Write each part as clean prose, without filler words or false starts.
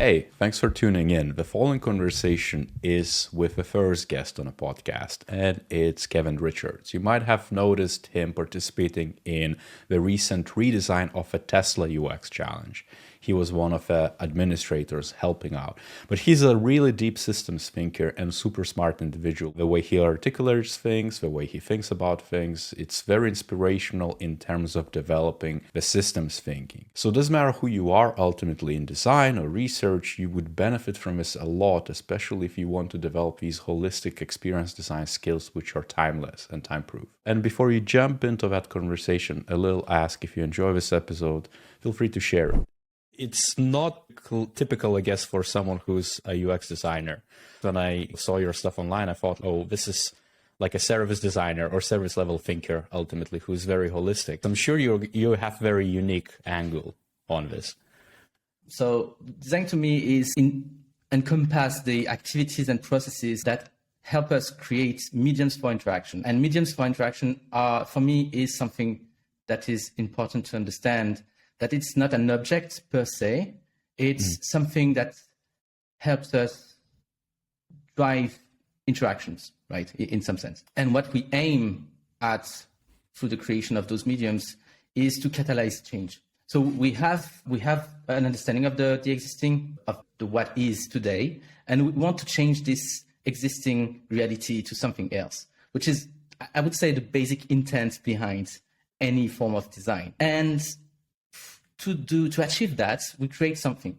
Hey, thanks for tuning in. The following conversation is with the first guest on a podcast, and it's Kevin Richards. You might have noticed him participating in the recent redesign of a Tesla UX challenge. He was one of the administrators helping out. But he's a really deep systems thinker and super smart individual. The way he articulates things, the way he thinks about things, it's very inspirational in terms of developing the systems thinking. So it doesn't matter who you are ultimately in design or research, you would benefit from this a lot, especially if you want to develop these holistic experience design skills which are timeless and time-proof. And before you jump into that conversation, a little ask: if you enjoy this episode, feel free to share it. It's not typical, I guess, for someone who's a UX designer. When I saw your stuff online, I thought, oh, this is like a service designer or service level thinker, ultimately, who's very holistic. I'm sure you have very unique angle on this. So design to me is encompass the activities and processes that help us create mediums for interaction. And mediums for interaction are, for me, is something that is important to understand, that it's not an object per se. It's something that helps us drive interactions, right, in some sense. And what we aim at through the creation of those mediums is to catalyze change. So we have an understanding of the existing, of the what is today, and we want to change this existing reality to something else, which is, I would say, the basic intent behind any form of design. And to achieve that, we create something.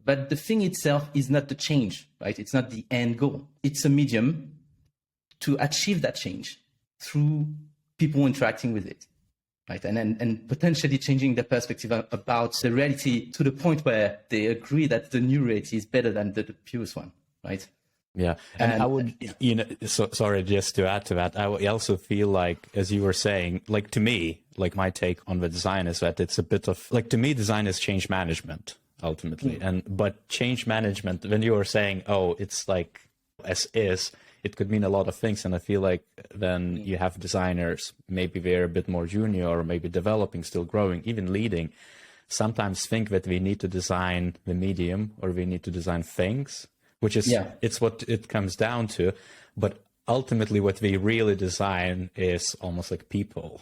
But the thing itself is not the change, right? It's not the end goal. It's a medium to achieve that change through people interacting with it, right? And potentially changing their perspective about the reality to the point where they agree that the new reality is better than the previous one, right? Yeah. And I would, sorry, just to add to that, I also feel like, as you were saying, like to me, like my take on the design is that it's a bit of, like to me, design is change management ultimately. But change management, when you were saying, oh, it's like as is, it could mean a lot of things. And I feel like then you have designers, maybe they're a bit more junior or maybe developing, still growing, even leading, sometimes think that we need to design the medium or we need to design things, which is, it's what it comes down to. But ultimately what we really design is almost like people,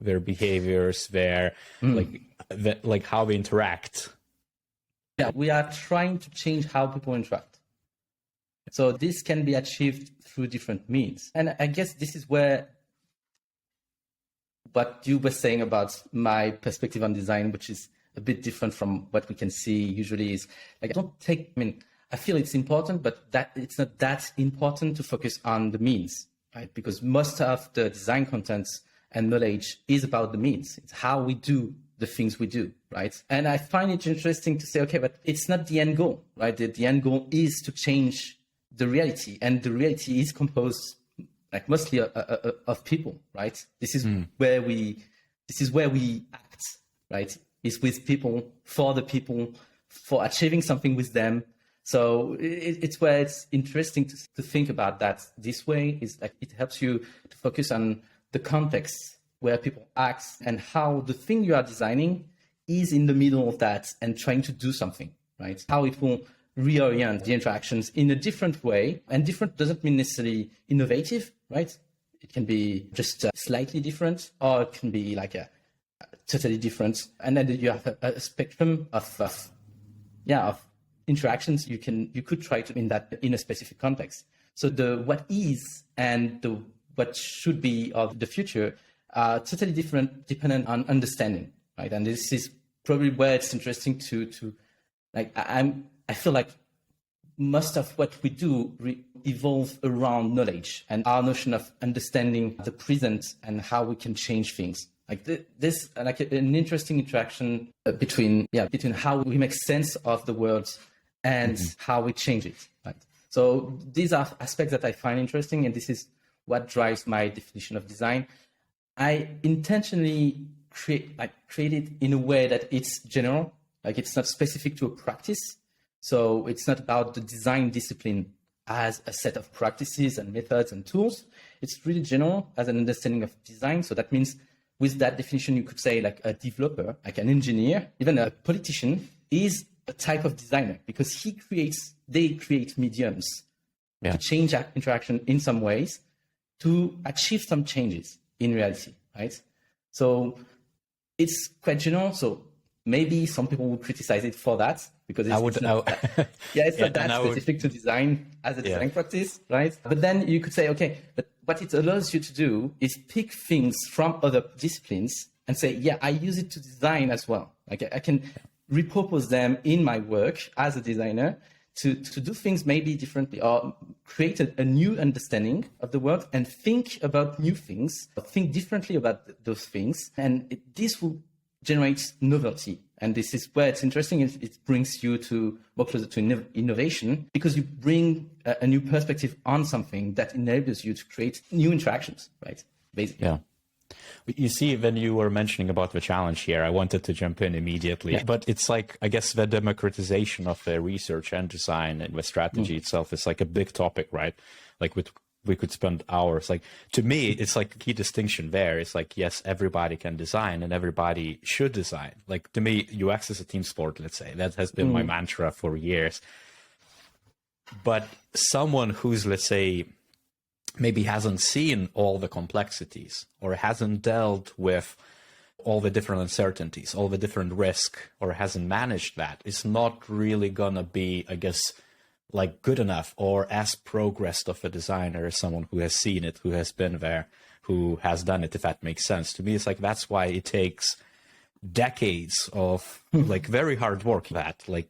their behaviors, their like how we interact. Yeah, we are trying to change how people interact. So this can be achieved through different means. And I guess this is where what you were saying about my perspective on design, which is a bit different from what we can see usually, is like, I feel it's important, but that it's not that important to focus on the means, right? Because most of the design contents and knowledge is about the means. It's how we do the things we do, right? And I find it interesting to say, okay, but it's not the end goal, right? The end goal is to change the reality, and the reality is composed like mostly of people, right? This is where we act, right? It's with people, for the people, for achieving something with them. So it's where it's interesting to think about that this way. Is like it helps you to focus on the context where people act and how the thing you are designing is in the middle of that and trying to do something, right? How it will reorient the interactions in a different way. And different doesn't mean necessarily innovative, right? It can be just slightly different, or it can be like a totally different. And then you have a spectrum of interactions you could try to in a specific context. So the what is and the what should be of the future are totally different, dependent on understanding, right? And this is probably where it's interesting to like I feel like most of what we do evolve around knowledge and our notion of understanding the present and how we can change things. Like this, like an interesting interaction between how we make sense of the world and how we change it. Right. So these are aspects that I find interesting, and this is what drives my definition of design. I intentionally create it in a way that it's general, like it's not specific to a practice. So it's not about the design discipline as a set of practices and methods and tools. It's really general as an understanding of design. So that means with that definition, you could say like a developer, like an engineer, even a politician is a type of designer because they create mediums to change interaction in some ways to achieve some changes in reality, right? So it's quite general. So maybe some people would criticize it for that because it's not that specific to design as a design practice, right? But then you could say, okay, but what it allows you to do is pick things from other disciplines and say, yeah, I use it to design as well. Like I can repurpose them in my work as a designer to do things maybe differently or create a new understanding of the world and think about new things, or think differently about those things. And this will generate novelty. And this is where it's interesting. It brings you more closer to innovation because you bring a new perspective on something that enables you to create new interactions, right? Basically. Yeah. You see, when you were mentioning about the challenge here, I wanted to jump in immediately, but it's like, I guess the democratization of the research and design and the strategy itself is like a big topic, right? Like we could spend hours. Like to me, it's like a key distinction there. It's like, yes, everybody can design and everybody should design. Like to me, UX is a team sport, let's say. That has been my mantra for years. But someone who's, let's say, maybe hasn't seen all the complexities or hasn't dealt with all the different uncertainties, all the different risk, or hasn't managed that, is not really gonna be, I guess, like good enough or as progressed of a designer as someone who has seen it, who has been there, who has done it, if that makes sense. To me, it's like, that's why it takes decades of like very hard work. That like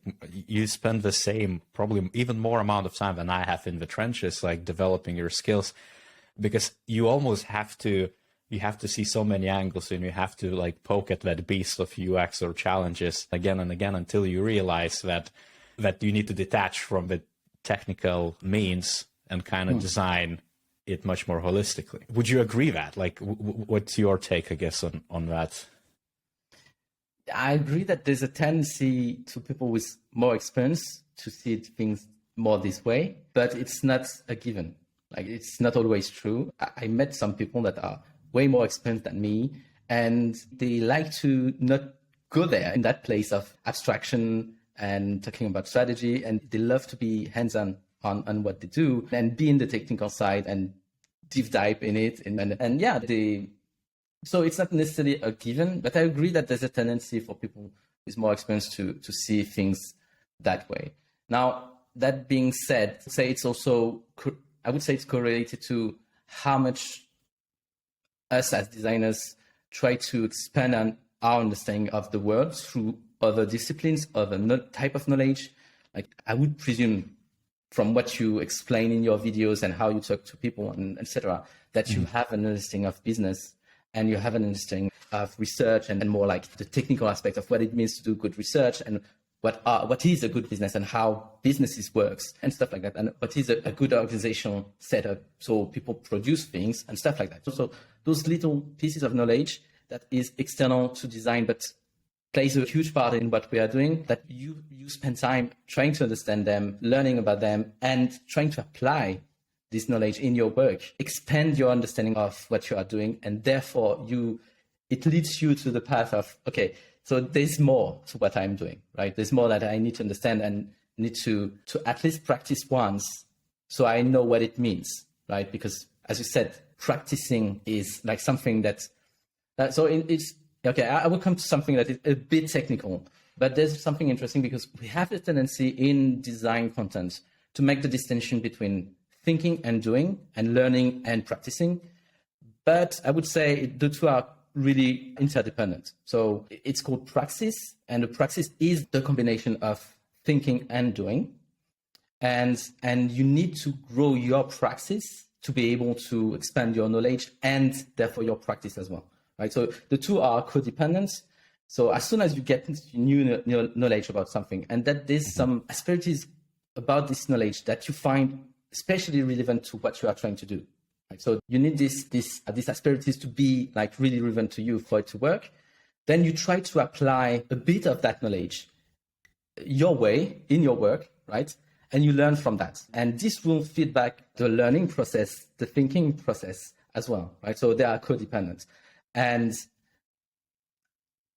you spend the same, probably even more amount of time than I have in the trenches, like developing your skills, because you almost have to, you have to see so many angles and you have to like poke at that beast of UX or challenges again and again until you realize that you need to detach from the technical means and kind of design it much more holistically. Would you agree that? Like, what's your take, I guess, on that? I agree that there's a tendency to people with more experience to see things more this way, but it's not a given. Like, it's not always true. I met some people that are way more experienced than me, and they like to not go there in that place of abstraction and talking about strategy, and they love to be hands-on on what they do and be in the technical side and deep dive in it. And yeah, so it's not necessarily a given, but I agree that there's a tendency for people with more experience to see things that way. Now, that being said, say it's also, I would say it's correlated to how much us as designers try to expand on our understanding of the world through other disciplines, other type of knowledge. Like, I would presume from what you explain in your videos and how you talk to people and etc., that you have an understanding of business and you have an understanding of research and more like the technical aspect of what it means to do good research and what is a good business and how businesses works and stuff like that. And what is a good organizational setup so people produce things and stuff like that. So those little pieces of knowledge that is external to design, but plays a huge part in what we are doing, that you spend time trying to understand them, learning about them, and trying to apply this knowledge in your work, expand your understanding of what you are doing, and therefore it leads you to the path of, okay, so there's more to what I'm doing, right? There's more that I need to understand and need to at least practice once so I know what it means, right? Because as you said, practicing is like something it's, okay, I will come to something that is a bit technical, but there's something interesting because we have the tendency in design content to make the distinction between thinking and doing and learning and practicing. But I would say the two are really interdependent. So it's called praxis, and the praxis is the combination of thinking and doing. And you need to grow your praxis to be able to expand your knowledge and therefore your practice as well. Right, so the two are codependent. So as soon as you get new knowledge about something, and that there's some asperities about this knowledge that you find especially relevant to what you are trying to do. Right? So you need these asperities to be like really relevant to you for it to work. Then you try to apply a bit of that knowledge your way in your work, right? And you learn from that. And this will feed back the learning process, the thinking process as well, right? So they are codependent. And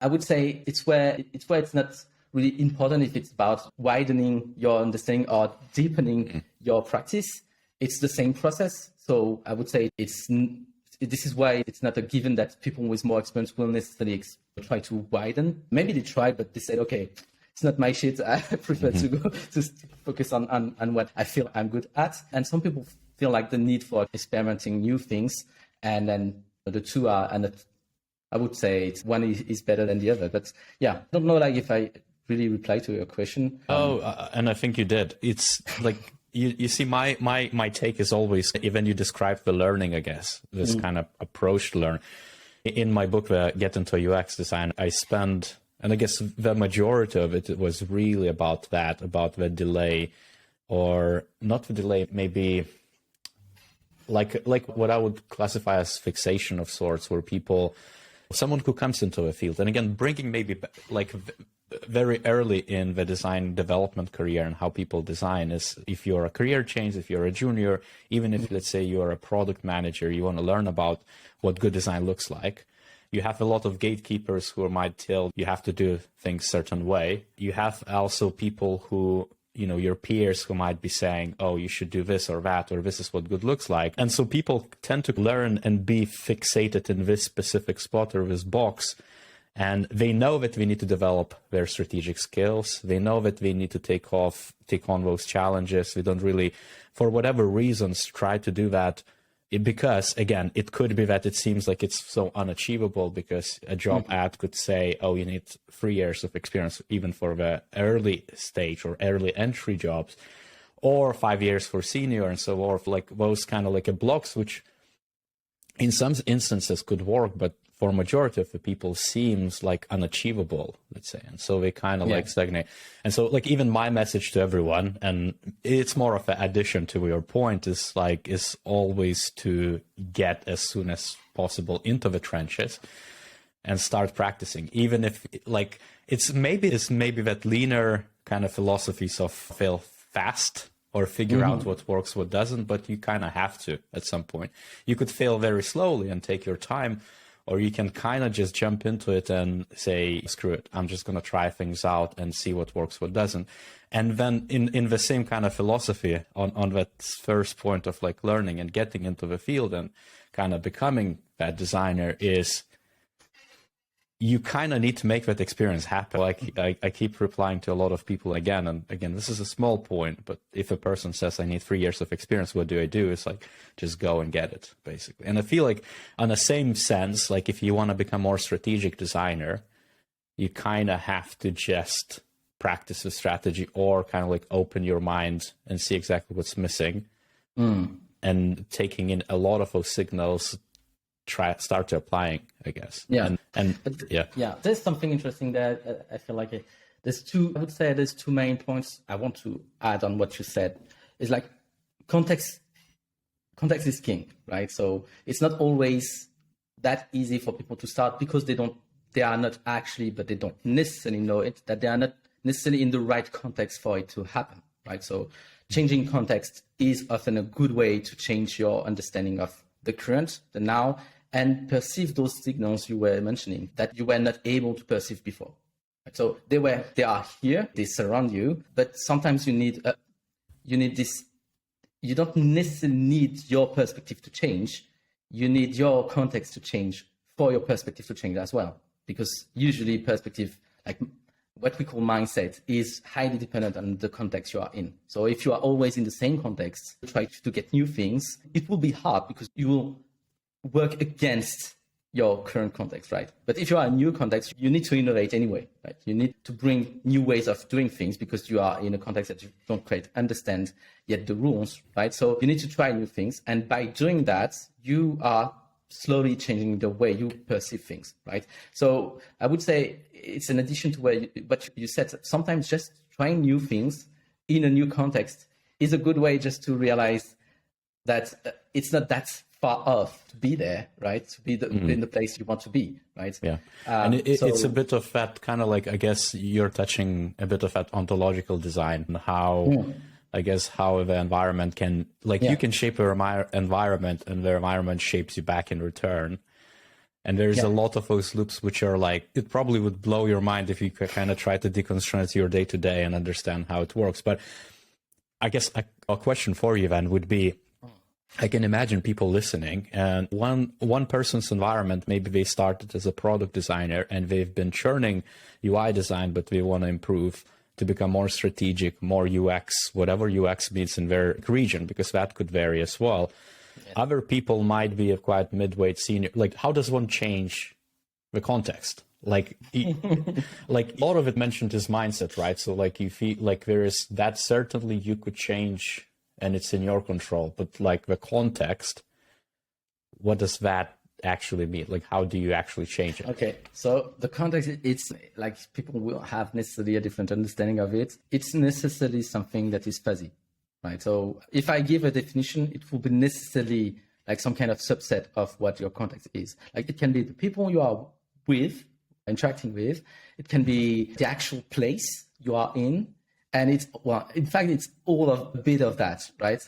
I would say it's where it's not really important if it's about widening your understanding or deepening your practice. It's the same process. So I would say this is why it's not a given that people with more experience will necessarily try to widen. Maybe they tried, but they said, okay, it's not my shit. I prefer to go to focus on what I feel I'm good at. And some people feel like the need for experimenting new things. And then the two are, and I would say one is better than the other. But yeah, I don't know like if I really replied to your question. And I think you did. It's like, you see, my take is always, even you describe the learning, I guess, this kind of approach to learn. In my book, Get into UX Design, I spend, and I guess the majority of it was really about that, about the delay, or not the delay, maybe like what I would classify as fixation of sorts, where someone who comes into a field, and again, bringing maybe like very early in the design development career and how people design is, if you're a career change, if you're a junior, even if, let's say, you're a product manager, you want to learn about what good design looks like. You have a lot of gatekeepers who might tell you have to do things a certain way. You have also people who, your peers who might be saying, oh, you should do this or that, or this is what good looks like. And so people tend to learn and be fixated in this specific spot or this box. And they know that they need to develop their strategic skills. They know that they need to take on those challenges. They don't really, for whatever reasons, try to do that. Because, again, it could be that it seems like it's so unachievable, because a job ad could say, oh, you need 3 years of experience, even for the early stage or early entry jobs, or 5 years for senior and so on, like those kind of like a blocks, which in some instances could work, but for majority of the people seems like unachievable, let's say. And so they kind of like stagnate. And so like even my message to everyone, and it's more of an addition to your point, is always to get as soon as possible into the trenches and start practicing. Even if like, it's maybe that leaner kind of philosophies of fail fast or figure out what works, what doesn't, but you kind of have to at some point. You could fail very slowly and take your time, or you can kind of just jump into it and say, screw it, I'm just going to try things out and see what works, what doesn't. And then in the same kind of philosophy on that first point of like learning and getting into the field and kind of becoming that designer is, you kind of need to make that experience happen. Like I keep replying to a lot of people again and again, this is a small point, but if a person says I need 3 years of experience, what do? It's like, just go and get it, basically. And I feel like on the same sense, like if you want to become more strategic designer, you kind of have to just practice a strategy or kind of like open your mind and see exactly what's missing and taking in a lot of those signals, start to applying, I guess. There's something interesting there. I feel like there's two main points I want to add on what you said. Is like context is king, right? So it's not always that easy for people to start because they are not actually, but they don't necessarily know it, that they are not necessarily in the right context for it to happen, right? So changing context is often a good way to change your understanding of the current, the now, and perceive those signals you were mentioning that you were not able to perceive before. So they are here, they surround you, but sometimes you need this. You don't necessarily need your perspective to change. You need your context to change for your perspective to change as well. Because usually perspective, like what we call mindset, is highly dependent on the context you are in. So if you are always in the same context, try to get new things, it will be hard because you will work against your current context, right? But if you are in a new context, you need to innovate anyway, right? You need to bring new ways of doing things because you are in a context that you don't quite understand yet the rules, right? So you need to try new things. And by doing that, you are slowly changing the way you perceive things, right? So I would say it's an addition to what you said. Sometimes just trying new things in a new context is a good way just to realize that it's not that far off to be there, right? To be in the place you want to be, right? Yeah. And it's a bit of that kind of like, I guess you're touching a bit of that ontological design and how, I guess, how the environment can, like you can shape your environment and the environment shapes you back in return. And there's a Yeah. lot of those loops which are like, it probably would blow your mind if you could kind of try to deconstruct your day to day and understand how it works. But I guess a question for you then would be, I can imagine people listening, and one person's environment, maybe they started as a product designer and they've been churning UI design, but they want to improve to become more strategic, more UX, whatever UX means in their region, because that could vary as well. Yeah. Other people might be a quite midweight senior. Like, how does one change the context? Like, like a lot of it mentioned is mindset, right? So like you feel like there is that certainly you could change and it's in your control, but like the context, what does that actually mean? Like, how do you actually change it? Okay, so the context, it's like people will have necessarily a different understanding of it. It's necessarily something that is fuzzy, right? So if I give a definition, it will be necessarily like some kind of subset of what your context is. Like it can be the people you are with, interacting with. It can be the actual place you are in. And it's, well, in fact, it's all of a bit of that, right?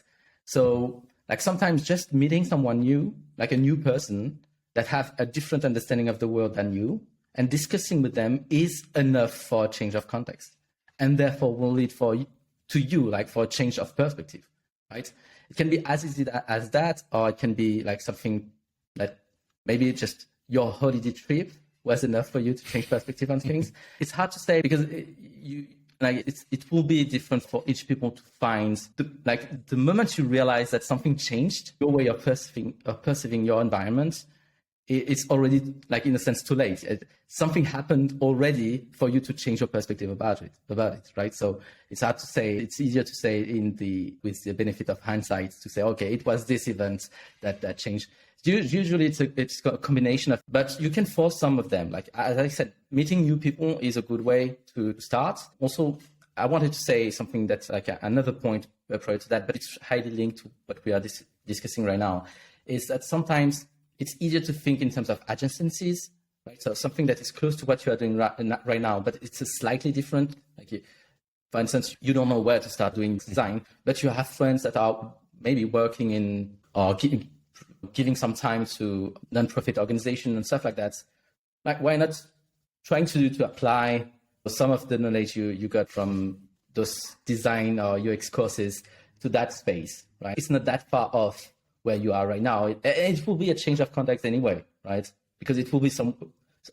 So like sometimes just meeting someone new, like a new person that have a different understanding of the world than you, and discussing with them is enough for a change of context, and therefore will lead to you, like for a change of perspective, right? It can be as easy as that, or it can be like something that maybe just your holiday trip was enough for you to change perspective on things. It's hard to say because it will be different for each people to find the moment you realize that something changed, your way of perceiving your environment, it's already like in a sense too late. Something happened already for you to change your perspective about it, right? So it's hard to say. It's easier to say with the benefit of hindsight to say, okay, it was this event that changed. Usually it's a combination of, but you can force some of them. Like, as I said, meeting new people is a good way to start. Also, I wanted to say something that's like another point prior to that, but it's highly linked to what we are discussing right now, is that sometimes it's easier to think in terms of adjacencies, right? So something that is close to what you are doing right now, but it's a slightly different. Like, for instance, you don't know where to start doing design, but you have friends that are maybe working in or giving some time to nonprofit organization and stuff like that. Like, why not trying to apply some of the knowledge you got from those design or UX courses to that space, right? It's not that far off where you are right now. It will be a change of context anyway, right? Because it will be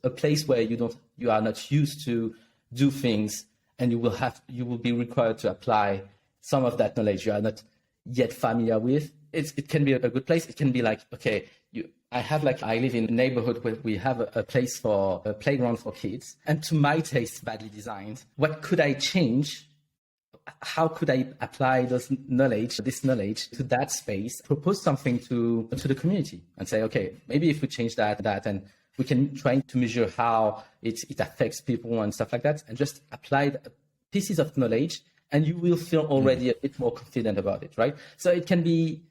a place where you are not used to do things, and you will be required to apply some of that knowledge you are not yet familiar with. It can be a good place. It can be like, okay, I live in a neighborhood where we have a place for a playground for kids, and to my taste, badly designed. What could I change? How could I apply this knowledge to that space, propose something to the community and say, okay, maybe if we change that, and we can try to measure how it affects people and stuff like that, and just apply pieces of knowledge, and you will feel already a bit more confident about it, right? So it can be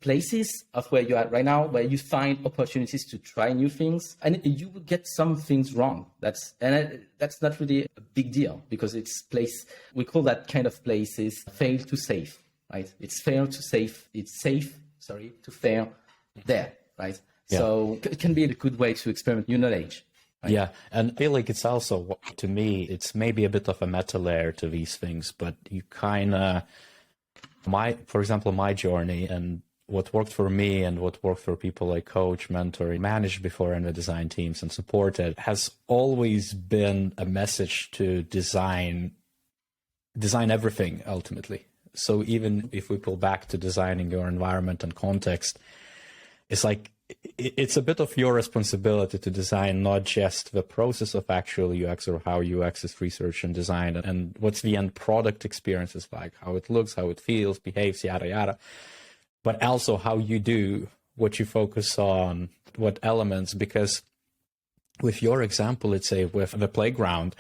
places of where you are right now, where you find opportunities to try new things, and you will get some things wrong. That's not really a big deal, because we call that kind of places fail to safe, right? It's fail to safe. It's safe, to fail there, right? Yeah. So it can be a good way to experiment new knowledge. Right? Yeah, and I feel like it's also, to me, it's maybe a bit of a meta layer to these things, but you kind of, for example, my journey and what worked for me and what worked for people I coach, mentor, managed before in the design teams and supported has always been a message to design everything ultimately. So even if we pull back to designing your environment and context, it's like, it's a bit of your responsibility to design not just the process of actual UX or how UX is researched and designed and what's the end product experience is like, how it looks, how it feels, behaves, yada, yada, but also how you do what you focus on, what elements, because with your example, let's say with the playground,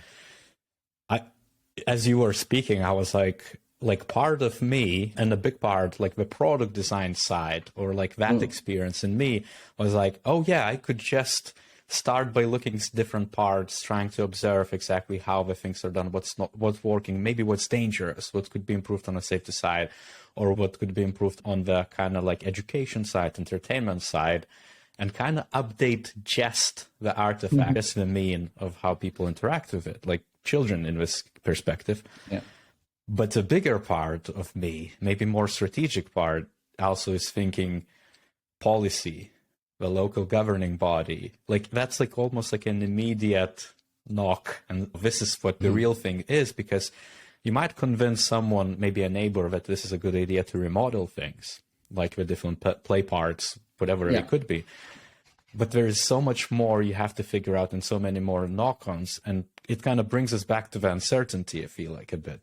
as you were speaking, I was like part of me and a big part, like the product design side or like that experience in me was like, oh yeah, I could just start by looking at different parts, trying to observe exactly how the things are done, what's working, maybe what's dangerous, what could be improved on the safety side, or what could be improved on the kind of like education side, entertainment side. and kind of update just the artifact, just the mean of how people interact with it, like children in this perspective. Yeah. But the bigger part of me, maybe more strategic part, also is thinking policy, the local governing body. Like that's like almost like an immediate knock. And this is what the real thing is, because you might convince someone, maybe a neighbor, that this is a good idea to remodel things, like the different play parts, whatever it could be. But there is so much more you have to figure out and so many more knock-ons. And it kind of brings us back to the uncertainty, I feel like, a bit.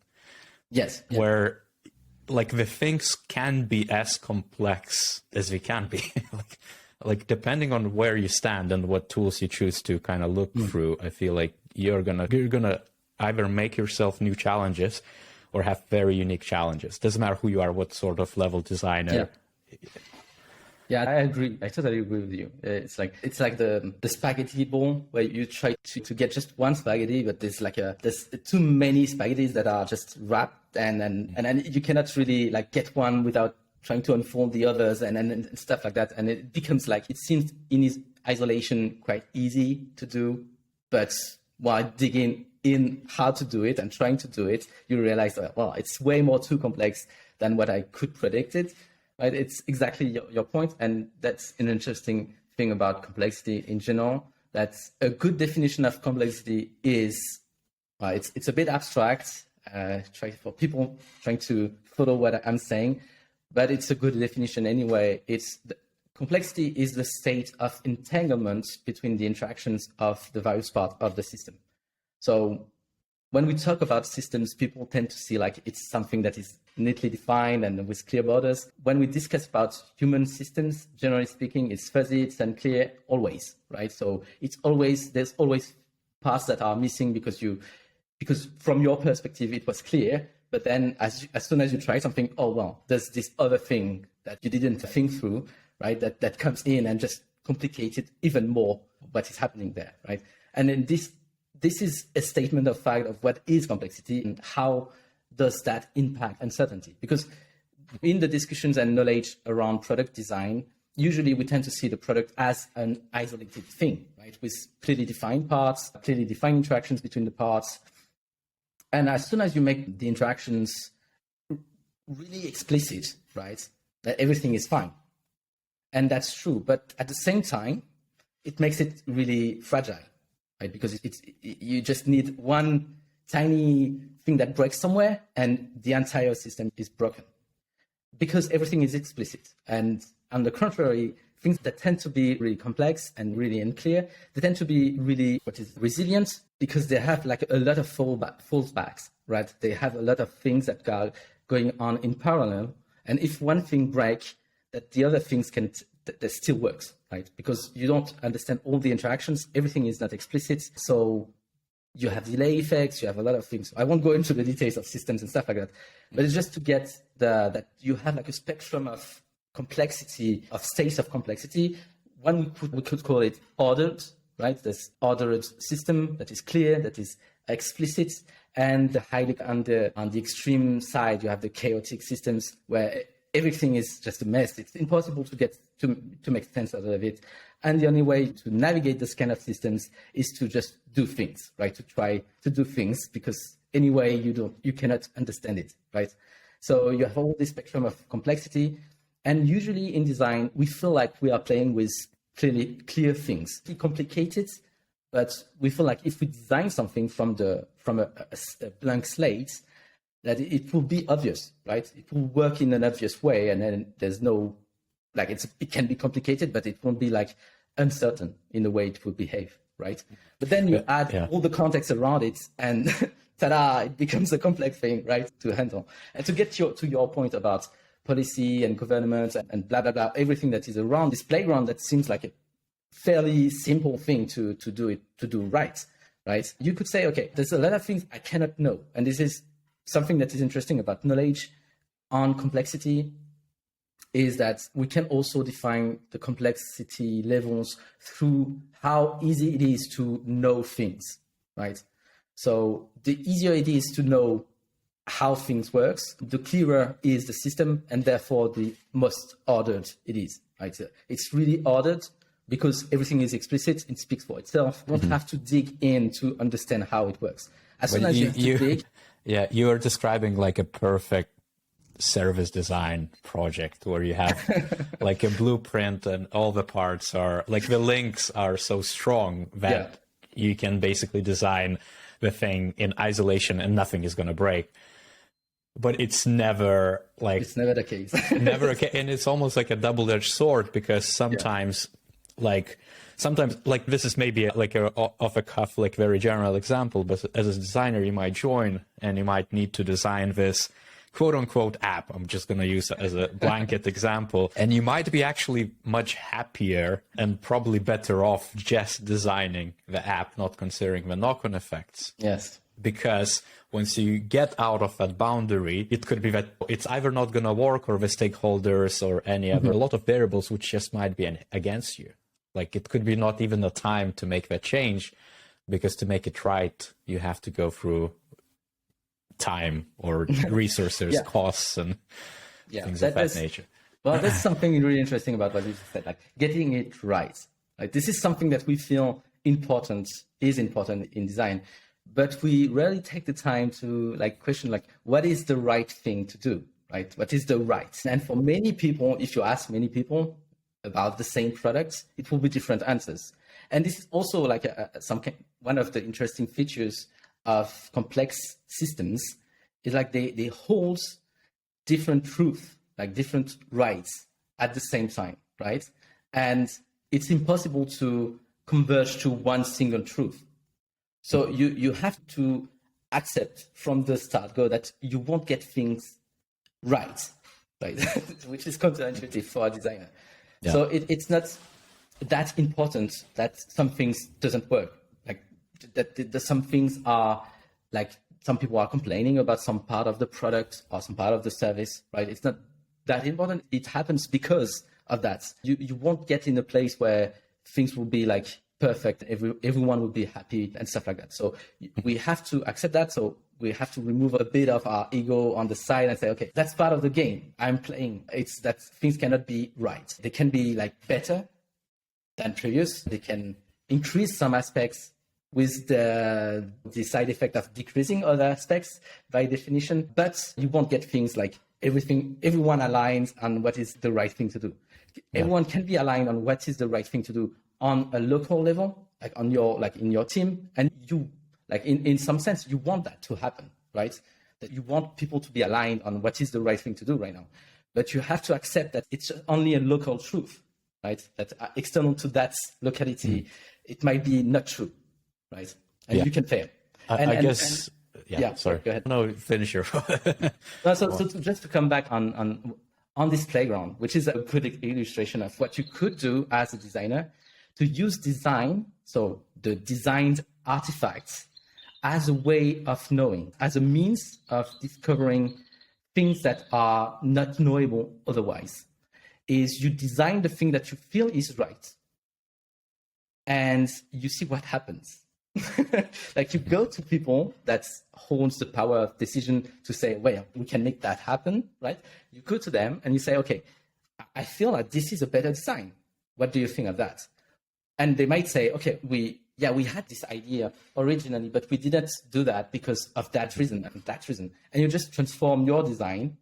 Yes. Yeah. Where like the things can be as complex as they can be. like depending on where you stand and what tools you choose to kind of look through, I feel like you're gonna either make yourself new challenges or have very unique challenges. Doesn't matter who you are, what sort of level designer. Yeah, I agree. I totally agree with you. It's like the spaghetti bowl where you try to get just one spaghetti, but there's too many spaghettis that are just wrapped, and you cannot really like get one without trying to unfold the others and stuff like that. And it becomes like, it seems in its isolation quite easy to do, but while digging in how to do it and trying to do it, you realize, well, it's way more too complex than what I could predict it. Right? It's exactly your point, and that's an interesting thing about complexity in general. That's a good definition of complexity is it's a bit abstract. For people trying to follow what I'm saying, but it's a good definition anyway. Complexity is the state of entanglement between the interactions of the various parts of the system. So when we talk about systems, people tend to see like it's something that is neatly defined and with clear borders. When we discuss about human systems, generally speaking, it's fuzzy, it's unclear, always, right? So there's always parts that are missing because from your perspective, it was clear. But then as soon as you try something, oh, well, there's this other thing that you didn't think through, right? That comes in and just complicates it even more, what is happening there, right? And then this is a statement of fact of what is complexity and how does that impact uncertainty. Because in the discussions and knowledge around product design, usually we tend to see the product as an isolated thing, right? With clearly defined parts, clearly defined interactions between the parts. And as soon as you make the interactions really explicit, right, that everything is fine. And that's true. But at the same time, it makes it really fragile, right? Because you just need one tiny thing that breaks somewhere and the entire system is broken. Because everything is explicit. And on the contrary, things that tend to be really complex and really unclear, they tend to be really resilient because they have like a lot of fallbacks, right? They have a lot of things that are going on in parallel. And if one thing breaks, that the other things that still works, right? Because you don't understand all the interactions. Everything is not explicit. So you have delay effects, you have a lot of things. I won't go into the details of systems and stuff like that, but it's just to get that you have like a spectrum of complexity, of states of complexity. One we could call it ordered, right? This ordered system that is clear, that is explicit, and highly on the extreme side, you have the chaotic systems where everything is just a mess. It's impossible to get to make sense out of it. And the only way to navigate this kind of systems is to just do things, right? To try to do things because anyway, you cannot understand it, right? So you have all this spectrum of complexity. And usually in design, we feel like we are playing with clear things. It's complicated, but we feel like if we design something from a blank slate, that it will be obvious, right? It will work in an obvious way, and then there's no, like it can be complicated, but it won't be like uncertain in the way it will behave, right? But then you add all the context around it, and ta-da! It becomes a complex thing, right, to handle. And to get to your point about policy and government and blah blah blah, everything that is around this playground that seems like a fairly simple thing to do right. You could say, okay, there's a lot of things I cannot know, and this is something that is interesting about knowledge on complexity is that we can also define the complexity levels through how easy it is to know things, right? So the easier it is to know how things works, the clearer is the system, and therefore the most ordered it is, right? So it's really ordered, because everything is explicit, it speaks for itself. You don't have to dig in to understand how it works. As soon as you have to dig. Yeah, you are describing like a perfect service design project where you have like a blueprint and all the parts are like the links are so strong that you can basically design the thing in isolation and nothing is going to break. But it's never the case. Never a case. And it's almost like a double-edged sword, because sometimes like this is maybe like a off a cuff, like very general example, but as a designer, you might join and you might need to design this quote unquote app. I'm just going to use it as a blanket example. And you might be actually much happier and probably better off just designing the app, not considering the knock-on effects. Yes. Because once you get out of that boundary, it could be that it's either not going to work or the stakeholders or any other, a lot of variables which just might be against you. Like it could be not even the time to make that change, because to make it right, you have to go through time or resources, costs, and things of that nature. Well, that's something really interesting about what you said, like getting it right. Like this is something that we feel is important in design, but we rarely take the time to like question, like, what is the right thing to do, right? What is the right? And for many people, if you ask many people about the same products, it will be different answers. And this is also like one of the interesting features of complex systems is like they hold different truth, like different rights at the same time, right? And it's impossible to converge to one single truth. So you have to accept from the start that you won't get things right? Which is counterintuitive for a designer. Yeah. So it's not that important that some things doesn't work. Like that some things are like, some people are complaining about some part of the product or some part of the service, right? It's not that important. It happens because of that. You won't get in a place where things will be like perfect, everyone will be happy and stuff like that. So we have to accept that. So we have to remove a bit of our ego on the side and say, okay, that's part of the game I'm playing. It's that things cannot be right. They can be like better than previous. They can increase some aspects with the side effect of decreasing other aspects by definition, but you won't get things like everyone aligns on what is the right thing to do. Yeah. Everyone can be aligned on what is the right thing to do on a local level, like on your, like in your team. And you, like in some sense, you want that to happen, right? That you want people to be aligned on what is the right thing to do right now. But you have to accept that it's only a local truth, right? That external to that locality, it might be not true, right? And you can fail. I guess, sorry. Go ahead. No, finish your. So just to come back on this playground, which is a good illustration of what you could do as a designer, to use design, so the designed artifacts, as a way of knowing, as a means of discovering things that are not knowable otherwise, is you design the thing that you feel is right, and you see what happens. Like you go to people that holds the power of decision to say, well, we can make that happen, right? You go to them and you say, okay, I feel like this is a better design. What do you think of that? And they might say, okay, we had this idea originally, but we didn't do that because of that reason and that reason. And you just transform your design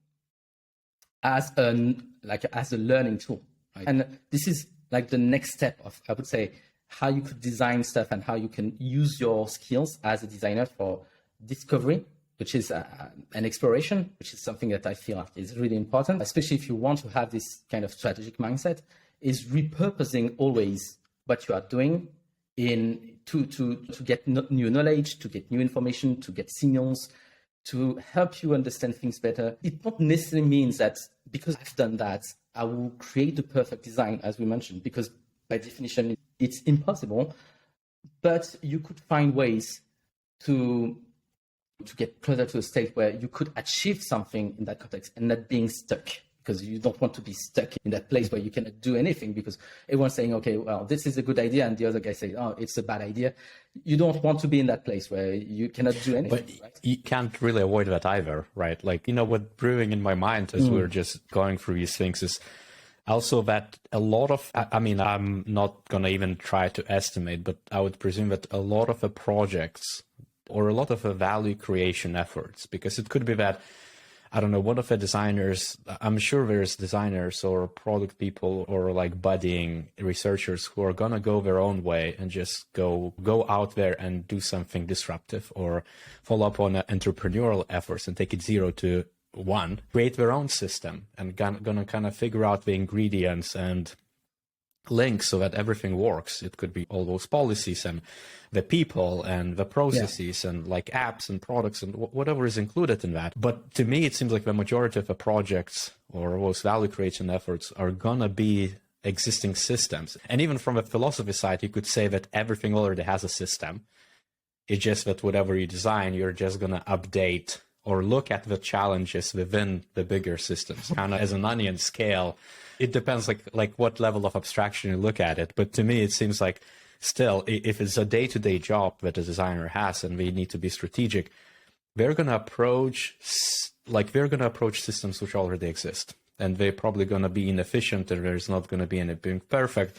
as a learning tool. Right? And this is like the next step of, I would say, how you could design stuff and how you can use your skills as a designer for discovery, which is an exploration, which is something that I feel like is really important, especially if you want to have this kind of strategic mindset, is repurposing always what you are doing to get new knowledge, to get new information, to get signals, to help you understand things better. It not necessarily means that because I've done that, I will create the perfect design, as we mentioned, because by definition, it's impossible. But you could find ways to get closer to a state where you could achieve something in that context and not being stuck, because you don't want to be stuck in that place where you cannot do anything because everyone's saying, okay, well, this is a good idea. And the other guy says, oh, it's a bad idea. You don't want to be in that place where you cannot do anything. But right? You can't really avoid that either, right? Like, what brewing in my mind as we're just going through these things is, Also that a lot of, I mean, I'm not going to even try to estimate, but I would presume that a lot of the projects or a lot of the value creation efforts, because it could be that, I don't know, one of the designers, I'm sure there's designers or product people or like budding researchers who are going to go their own way and just go out there and do something disruptive or follow up on entrepreneurial efforts and take it 0 to 1, create their own system and gonna kind of figure out the ingredients and links so that everything works. It could be all those policies and the people and the processes and like apps and products and whatever is included in that. But to me, it seems like the majority of the projects or those value creation efforts are gonna be existing systems. And even from a philosophy side, you could say that everything already has a system. It's just that whatever you design, you're just gonna update or look at the challenges within the bigger systems, kind of as an onion scale. It depends like what level of abstraction you look at it. But to me, it seems like still, if it's a day-to-day job that a designer has and we need to be strategic, they're going to approach systems which already exist. And they're probably going to be inefficient, and there's not going to be anything perfect.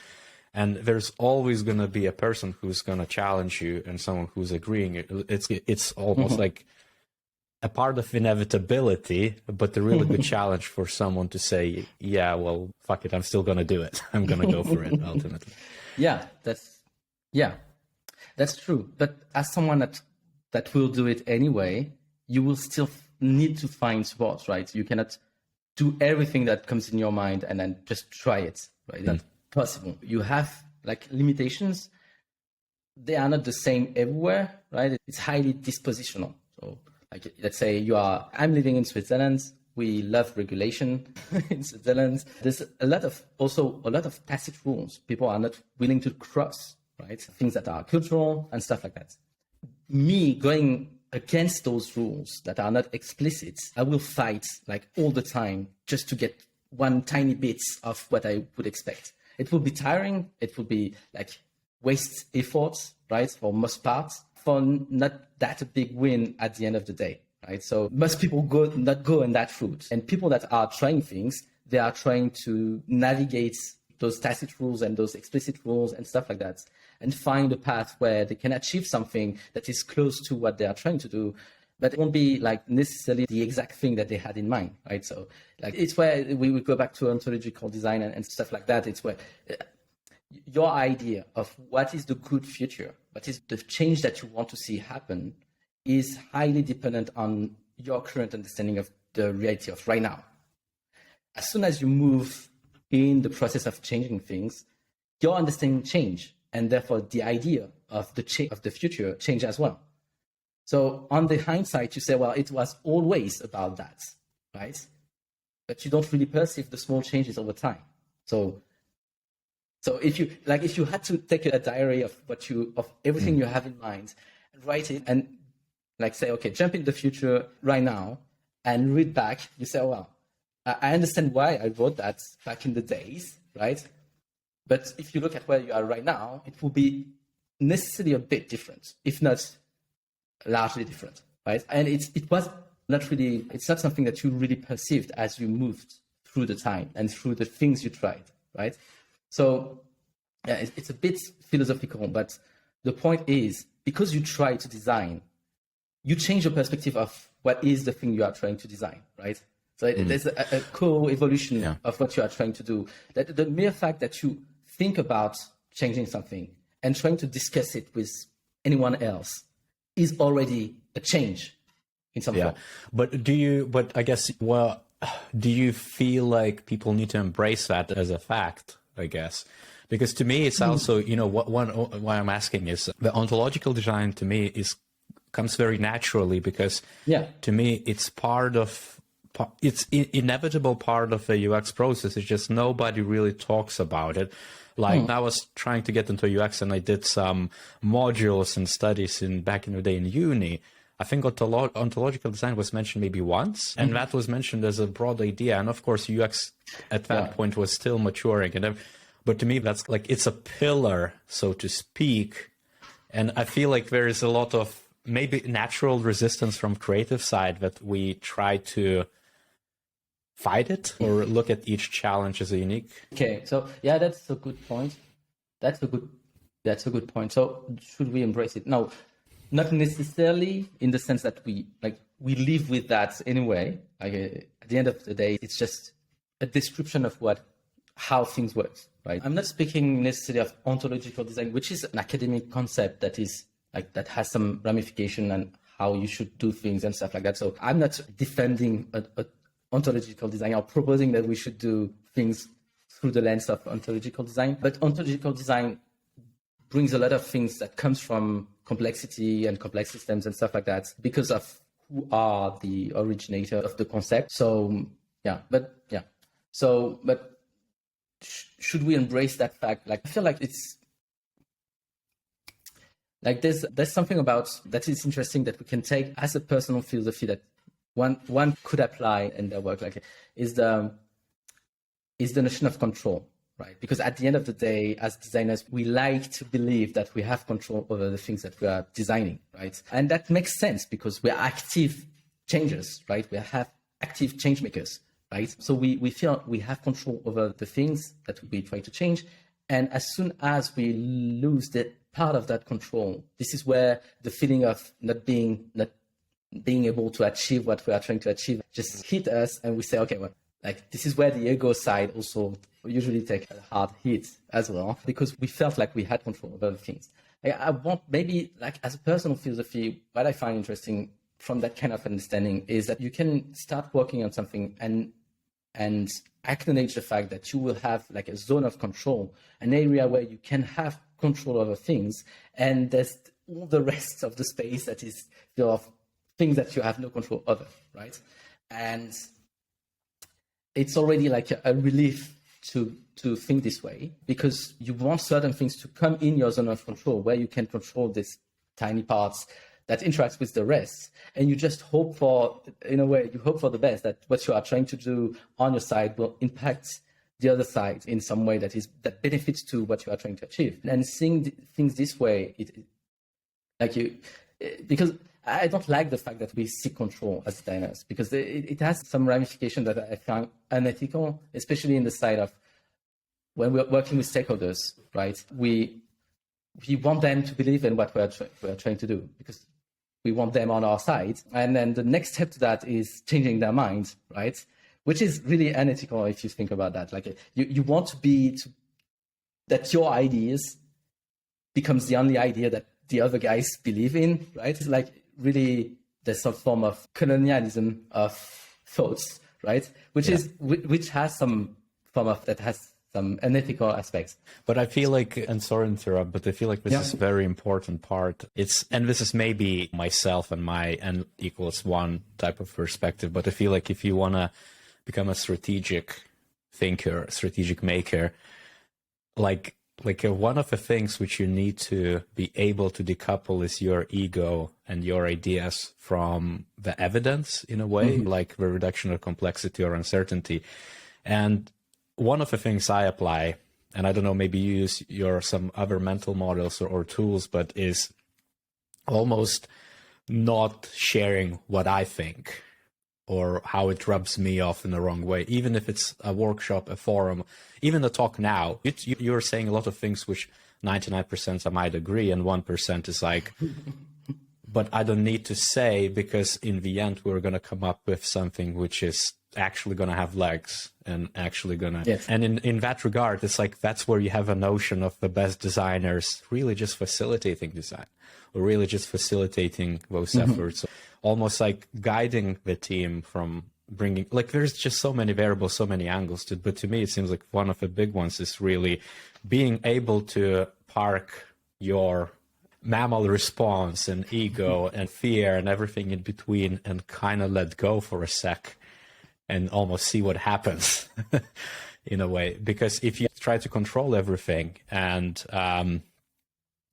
And there's always going to be a person who's going to challenge you and someone who's agreeing. It's almost like a part of inevitability, but a really good challenge for someone to say, yeah, well, fuck it, I'm still going to do it. I'm going to go for it ultimately. Yeah, that's true. But as someone that will do it anyway, you will still need to find support, right? You cannot do everything that comes in your mind and then just try it, right? That's possible. You have like limitations. They are not the same everywhere, right? It's highly dispositional. So like, let's say I'm living in Switzerland. We love regulation in Switzerland. There's a lot of tacit rules. People are not willing to cross, right? Things that are cultural and stuff like that. Me going against those rules that are not explicit, I will fight like all the time just to get one tiny bit of what I would expect. It will be tiring. It will be like waste efforts, right? For most parts, for not that a big win at the end of the day, right? So most people not go in that route. And people that are trying things, they are trying to navigate those tacit rules and those explicit rules and stuff like that, and find a path where they can achieve something that is close to what they are trying to do, but it won't be like necessarily the exact thing that they had in mind, right? So like it's where we would go back to ontological design and stuff like that. It's where your idea of what is the good future, what is the change that you want to see happen, is highly dependent on your current understanding of the reality of right now. As soon as you move in the process of changing things, your understanding change, and therefore the idea of the future change as well. So on the hindsight, you say, well, it was always about that, right? But you don't really perceive the small changes over time. So if you had to take a diary of everything you have in mind and write it and like say, okay, jump in the future right now and read back, you say, well, I understand why I wrote that back in the days, right? But if you look at where you are right now, it will be necessarily a bit different, if not largely different, right? And it's not something that you really perceived as you moved through the time and through the things you tried, right? So yeah, it's a bit philosophical, but the point is, because you try to design, you change your perspective of what is the thing you are trying to design, right? So there's a co-evolution of what you are trying to do. That the mere fact that you think about changing something and trying to discuss it with anyone else is already a change in some form. But do you feel like people need to embrace that as a fact, I guess? Because to me, it's also, why I'm asking is the ontological design to me comes very naturally, because to me, it's inevitable part of the UX process. It's just nobody really talks about it. Like I was trying to get into UX and I did some modules and studies back in the day in uni. I think ontological design was mentioned maybe once, and that was mentioned as a broad idea. And of course, UX at that point was still maturing. But to me, that's like, it's a pillar, so to speak. And I feel like there is a lot of maybe natural resistance from creative side that we try to fight it or look at each challenge as a unique? Okay, so yeah, that's a good point. That's a good point. So should we embrace it? No, not necessarily in the sense that we live with that anyway. At the end of the day, it's just a description of how things work, right? I'm not speaking necessarily of ontological design, which is an academic concept that is that has some ramification and how you should do things and stuff like that. So I'm not defending a ontological design or proposing that we should do things through the lens of ontological design. But ontological design brings a lot of things that comes from complexity and complex systems and stuff like that because of who are the originator of the concept. So should we embrace that fact? I feel like it's there's something about that is interesting that we can take as a personal philosophy that one could apply in their work, is the notion of control, right? Because at the end of the day, as designers, we like to believe that we have control over the things that we are designing, right? And that makes sense because we are active changers, right? We have active change makers, right? So we feel we have control over the things that we try to change. And as soon as we lose that part of that control, this is where the feeling of not being able to achieve what we are trying to achieve just hit us, and we say, okay, well, this is where the ego side also usually take a hard hit as well, because we felt like we had control over the things. I want maybe as a personal philosophy, what I find interesting from that kind of understanding is that you can start working on something and acknowledge the fact that you will have a zone of control, an area where you can have control over things, and there's all the rest of the space that is filled of things that you have no control over, right? And it's already a relief to think this way, because you want certain things to come in your zone of control where you can control these tiny parts that interact with the rest, and you just hope for, in a way, you hope for the best, that what you are trying to do on your side will impact the other side in some way that benefits to what you are trying to achieve. And seeing things this way, because I don't like the fact that we seek control as designers, because it has some ramification that I find unethical, especially in the side of when we're working with stakeholders, right? We want them to believe in what we're trying to do, because we want them on our side. And then the next step to that is changing their minds, right? Which is really unethical if you think about that. You want that your ideas becomes the only idea that the other guys believe in, right? It's really there's some form of colonialism of thoughts, right? Which has some form of that has some unethical aspects. But I feel and sorry to interrupt, but I feel like this is a very important part. And this is maybe myself and my N equals one type of perspective, but I feel like if you want to become a strategic thinker, a strategic maker, one of the things which you need to be able to decouple is your ego and your ideas from the evidence, in a way, like the reduction of complexity or uncertainty. And one of the things I apply, and I don't know, maybe you use some other mental models or tools, but is almost not sharing what I think or how it rubs me off in the wrong way, even if it's a workshop, a forum, even the talk now. You're saying a lot of things which 99% I might agree, and 1% is but I don't need to say, because in the end, we're going to come up with something which is actually going to have legs and actually going to... Yes. And in that regard, it's that's where you have a notion of the best designers really just facilitating design, or really just facilitating those efforts. Almost guiding the team from bringing, there's just so many variables, so many angles to it. But to me, it seems like one of the big ones is really being able to park your mammal response and ego and fear and everything in between and kind of let go for a sec and almost see what happens in a way. Because if you try to control everything, and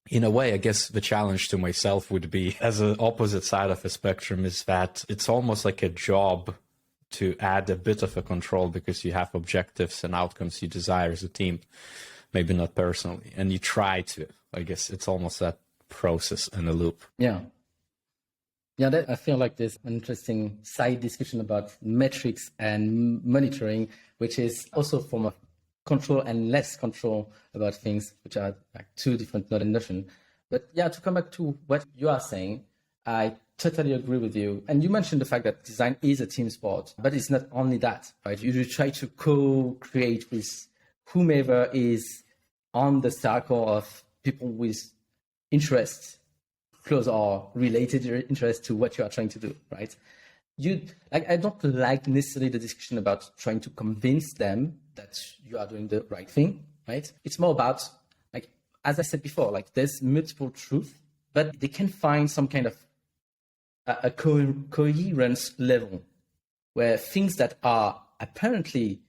in a way, I guess the challenge to myself would be, as an opposite side of the spectrum, is that it's almost like a job to add a bit of a control, because you have objectives and outcomes you desire as a team, maybe not personally, and you try to. I guess it's almost that process and a loop. Yeah. Yeah, I feel like there's an interesting side discussion about metrics and monitoring, which is also a form of control and less control about things, which are like two different notions. But yeah, to come back to what you are saying, I totally agree with you. And you mentioned the fact that design is a team sport, but it's not only that, right? You try to co-create with whomever is on the circle of people with interests close or related interest to what you are trying to do, right? I don't like necessarily the discussion about trying to convince them that you are doing the right thing, right? It's more about, like, as I said before, like there's multiple truths, but they can find some kind of a coherence level where things that are apparently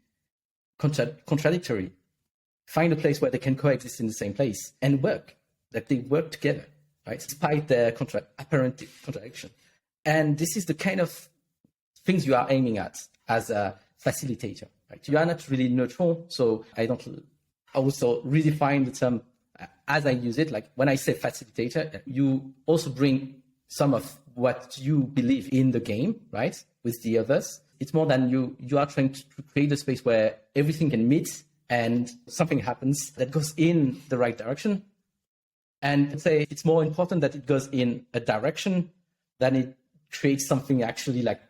contradictory find a place where they can coexist in the same place and work, that they work together, right? Despite their apparent contradiction. And this is the kind of things you are aiming at as a facilitator, right? You are not really neutral. So I also redefine the term as I use it. Like when I say facilitator, you also bring some of what you believe in the game, right? With the others. It's more than you are trying to create a space where everything can meet and something happens that goes in the right direction. And I'd say it's more important that it goes in a direction than it creates something actually like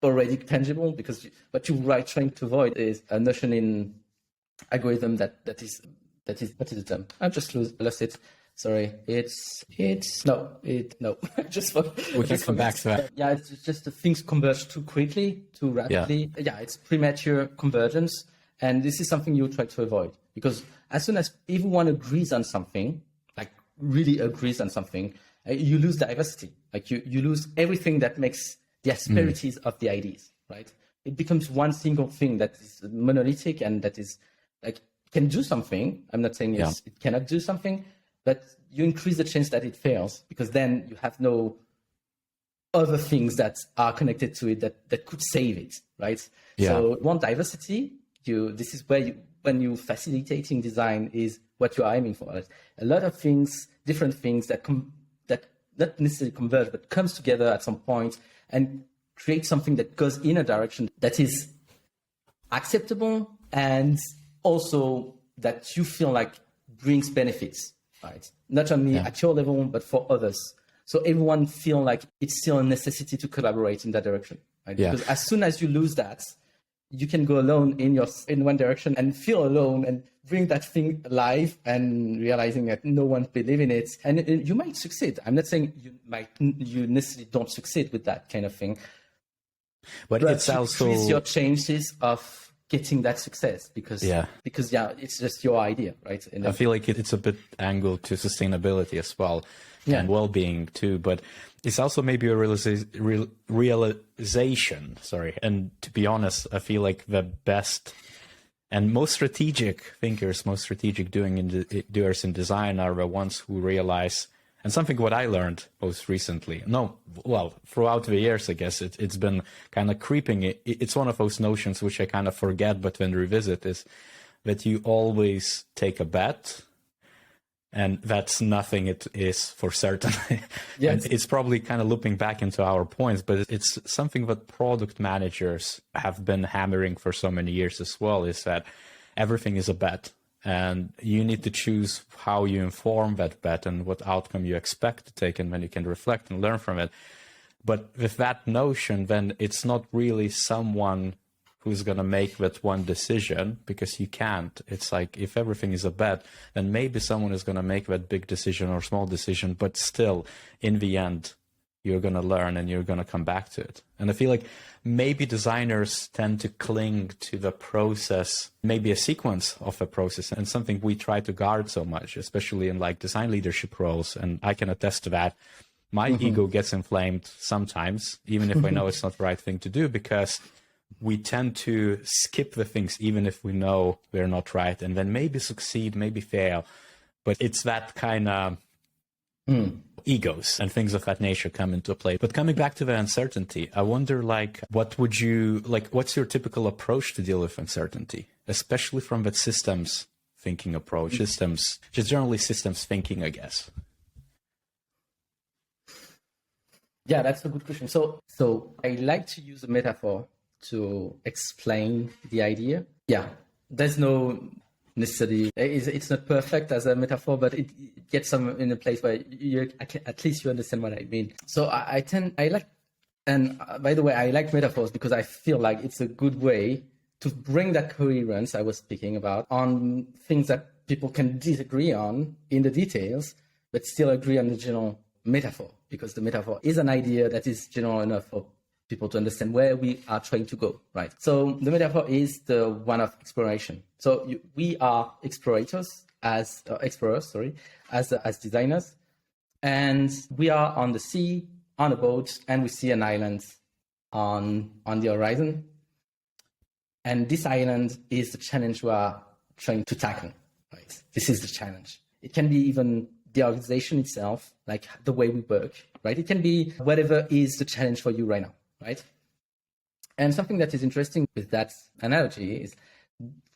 already tangible, because what you are trying to avoid is a notion in algorithm that is what is the term? I just lost it. Sorry. No. Just for, We can come back to that. Yeah, it's just the things converge too quickly, too rapidly. Yeah, it's premature convergence. And this is something you try to avoid, because as soon as everyone agrees on something, like really agrees on something, you lose diversity. Like you lose everything that makes the asperities of the ideas, right? It becomes one single thing that is monolithic and that is like can do something. I'm not saying it cannot do something, but you increase the chance that it fails, because then you have no other things that are connected to it that could save it, right? Yeah. So one diversity, this is where when you facilitating design is what you are aiming for. Right? A lot of things, different things that not necessarily converge, but comes together at some point and create something that goes in a direction that is acceptable and also that you feel like brings benefits, right? Not only at your level, but for others. So everyone feel like it's still a necessity to collaborate in that direction, right? Yeah. Because as soon as you lose that, you can go alone in one direction and feel alone and bring that thing alive and realizing that no one believes in it. And you might succeed. I'm not saying you necessarily don't succeed with that kind of thing. But it's also increase your chances of getting that success because it's just your idea, right? And I feel like it's a bit angled to sustainability as well and well-being too, but it's also maybe a realization, sorry. And to be honest, I feel like the best and most strategic thinkers, most strategic doers in design are the ones who realize, and something what I learned most recently, throughout the years, I guess it's been kind of creeping. It's one of those notions which I kind of forget, but then revisit, is that you always take a bet. And that's nothing, it is for certain. Yes. And it's probably kind of looping back into our points, but it's something that product managers have been hammering for so many years as well, is that everything is a bet. And you need to choose how you inform that bet and what outcome you expect to take, and then you can reflect and learn from it. But with that notion, then it's not really someone who's going to make that one decision, because you can't. It's like, if everything is a bet, then maybe someone is going to make that big decision or small decision, but still, in the end, you're going to learn and you're going to come back to it. And I feel like maybe designers tend to cling to the process, maybe a sequence of a process, and something we try to guard so much, especially in like design leadership roles. And I can attest to that. My ego gets inflamed sometimes, even if I know it's not the right thing to do, because we tend to skip the things, even if we know we're not right, and then maybe succeed, maybe fail. But it's that kind of egos and things of that nature come into play. But coming back to the uncertainty, I wonder, what's your typical approach to deal with uncertainty, especially from that systems thinking approach, just generally systems thinking, I guess. Yeah, that's a good question. So I like to use a metaphor to explain the idea. Yeah, there's no necessarily, it's not perfect as a metaphor, but it gets some in a place where at least you understand what I mean. So I like, and by the way, I like metaphors because I feel like it's a good way to bring that coherence I was speaking about on things that people can disagree on in the details, but still agree on the general metaphor, because the metaphor is an idea that is general enough for people to understand where we are trying to go, right? So the metaphor is the one of exploration. So we are explorers, as designers, and we are on the sea, on a boat, and we see an island on the horizon. And this island is the challenge we are trying to tackle, right? This is the challenge. It can be even the organization itself, like the way we work, right? It can be whatever is the challenge for you right now, right? And something that is interesting with that analogy is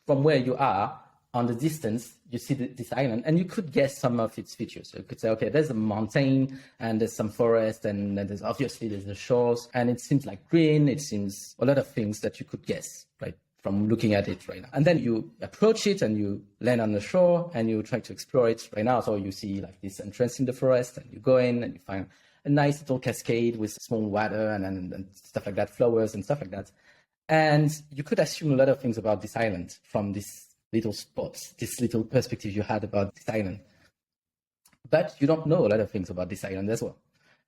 from where you are on the distance, you see this island, and you could guess some of its features. So you could say, okay, there's a mountain, and there's some forest, and there's the shores, and it seems like green. It seems a lot of things that you could guess, right, from looking at it right now. And then you approach it, and you land on the shore, and you try to explore it right now. So you see like this entrance in the forest, and you go in, and you find a nice little cascade with small water and stuff like that, flowers and stuff like that. And you could assume a lot of things about this island from this little spots, this little perspective you had about this island. But you don't know a lot of things about this island as well.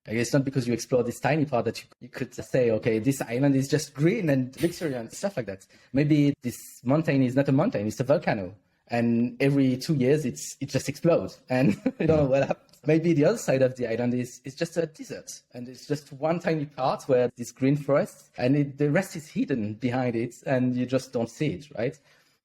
Like, it's not because you explore this tiny part that you could say, okay, this island is just green and luxuriant, stuff like that. Maybe this mountain is not a mountain, it's a volcano. And every 2 years, it just explodes. And you don't know what happens. Maybe the other side of the island is just a desert. And it's just one tiny part where this green forest, and the rest is hidden behind it, and you just don't see it, right?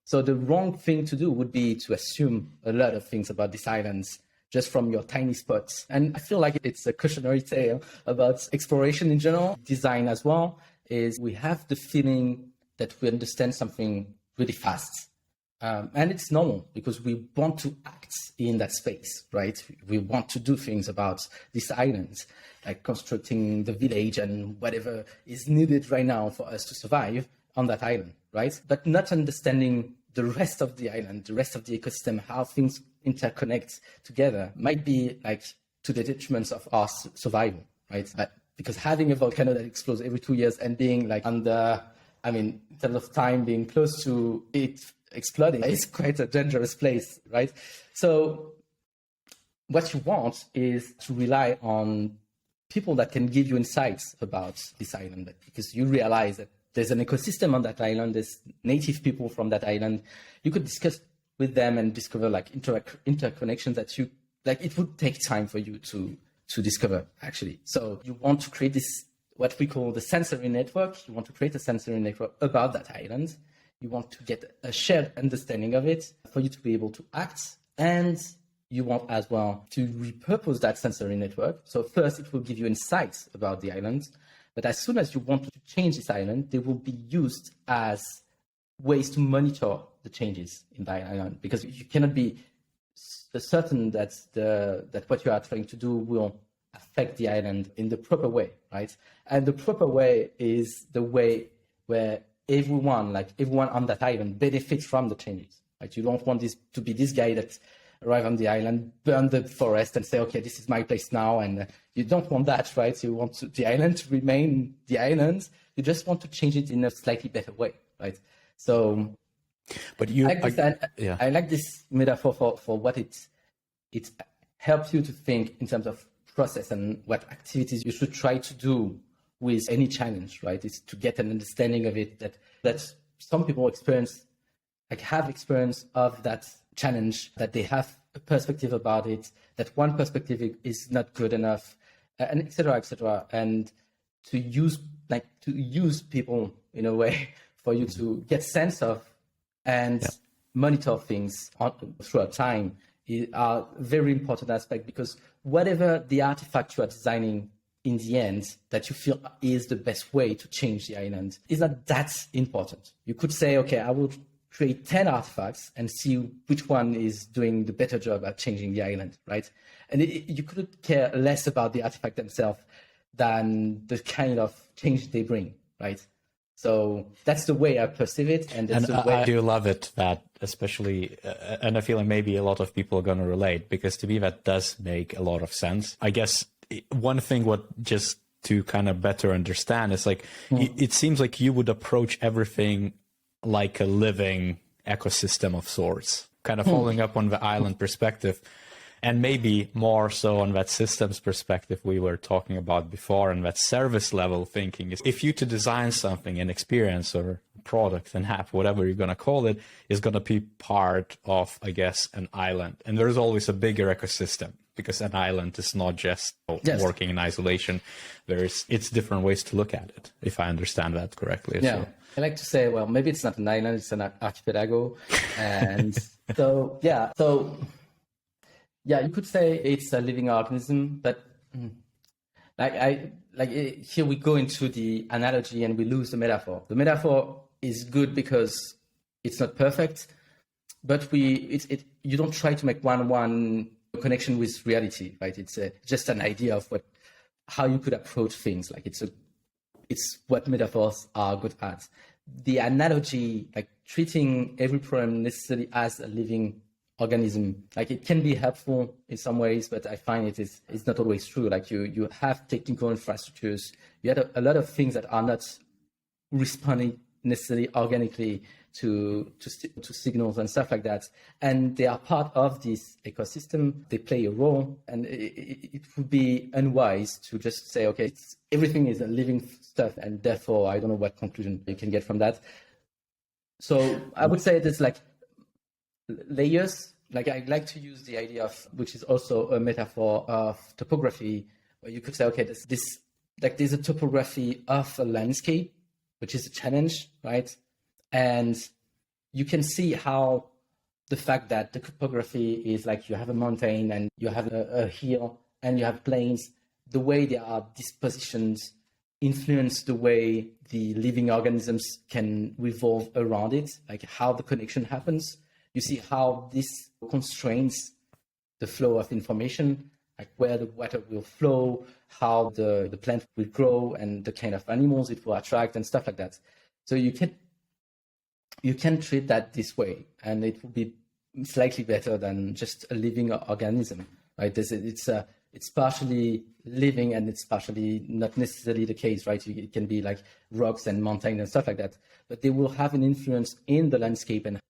So the wrong thing to do would be to assume a lot of things about these islands just from your tiny spots. And I feel like it's a cautionary tale about exploration in general. Design as well is we have the feeling that we understand something really fast. And it's normal because we want to act in that space, right? We want to do things about these islands, like constructing the village and whatever is needed right now for us to survive on that island, right? But not understanding the rest of the island, the rest of the ecosystem, how things interconnect together might be like to the detriment of our survival, right? Because having a volcano that explodes every 2 years and being like in terms of time, being close to it exploding is quite a dangerous place, right? So what you want is to rely on people that can give you insights about this island, because you realize that there's an ecosystem on that island, there's native people from that island. You could discuss with them and discover like interconnections that it would take time for you to discover, actually. So you want to create this, what we call the sensory network. You want to create a sensory network about that island. You want to get a shared understanding of it for you to be able to act. And you want as well to repurpose that sensory network. So first, it will give you insights about the island. But as soon as you want to change this island, they will be used as ways to monitor the changes in the island, because you cannot be certain that what you are trying to do will affect the island in the proper way, right? And the proper way is the way where everyone on that island benefits from the changes, right? You don't want this to be this guy that arrive on the island, burn the forest and say, okay, this is my place now. And you don't want that, right? You want the island to remain the island. You just want to change it in a slightly better way, right? So, but I like this metaphor for what it helps you to think in terms of process and what activities you should try to do with any challenge, right? It's to get an understanding of it that some people have experience of that challenge, that they have a perspective about it, that one perspective is not good enough, and et cetera, and to use people in a way for you to get sense of and monitor things throughout time are very important aspect, because whatever the artifact you are designing in the end that you feel is the best way to change the island is not that important. You could say, okay, I will create 10 artifacts and see which one is doing the better job at changing the island, right? And you could care less about the artifact themselves, than the kind of change they bring, right? So that's the way I perceive it, and that's the way I do love it that, especially, and I feel like maybe a lot of people are going to relate, because to me that does make a lot of sense. I guess one thing, what just to kind of better understand, is like it seems like you would approach everything like a living ecosystem of sorts, kind of following up on the island perspective. And maybe more so on that systems perspective we were talking about before, and that service level thinking is, if you to design something, an experience or product, an app, whatever you're going to call it, is going to be part of, I guess, an island. And there's always a bigger ecosystem, because an island is not just working in isolation. It's different ways to look at it, if I understand that correctly. Yeah. So. I like to say, well, maybe it's not an island, it's an archipelago. And yeah, you could say it's a living organism, but here we go into the analogy and we lose the metaphor. The metaphor is good because it's not perfect, but you don't try to make one connection with reality, right? It's just an idea of how you could approach things. Like it's what metaphors are good at. The analogy, like treating every problem necessarily as a living organism, like it can be helpful in some ways, but I find it's not always true. Like you have technical infrastructures, you have a lot of things that are not responding necessarily organically to signals and stuff like that, and they are part of this ecosystem. They play a role, and it would be unwise to just say, okay, everything is a living stuff, and therefore I don't know what conclusion you can get from that. So I would say there's like layers. Like I like to use the idea of, which is also a metaphor of topography, where you could say, okay, there's a topography of a landscape, which is a challenge, right? And you can see how the fact that the topography is like you have a mountain and you have a hill and you have plains, the way they are dispositioned influence the way the living organisms can revolve around it, like how the connection happens. You see how this constrains the flow of information, like where the water will flow, how the plant will grow, and the kind of animals it will attract and stuff like that. So you can treat that this way, and it will be slightly better than just a living organism, right? It's partially living and it's partially not necessarily the case, right? It can be like rocks and mountains and stuff like that, but they will have an influence in the landscape and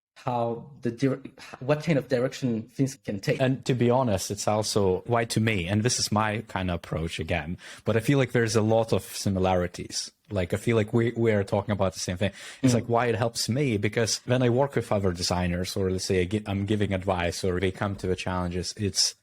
what kind of direction things can take. And to be honest, it's also why, to me, and this is my kind of approach again, but I feel like there's a lot of similarities. Like I feel like we are talking about the same thing. It's like why it helps me, because when I work with other designers, or let's say I'm giving advice or they come to the challenges, it's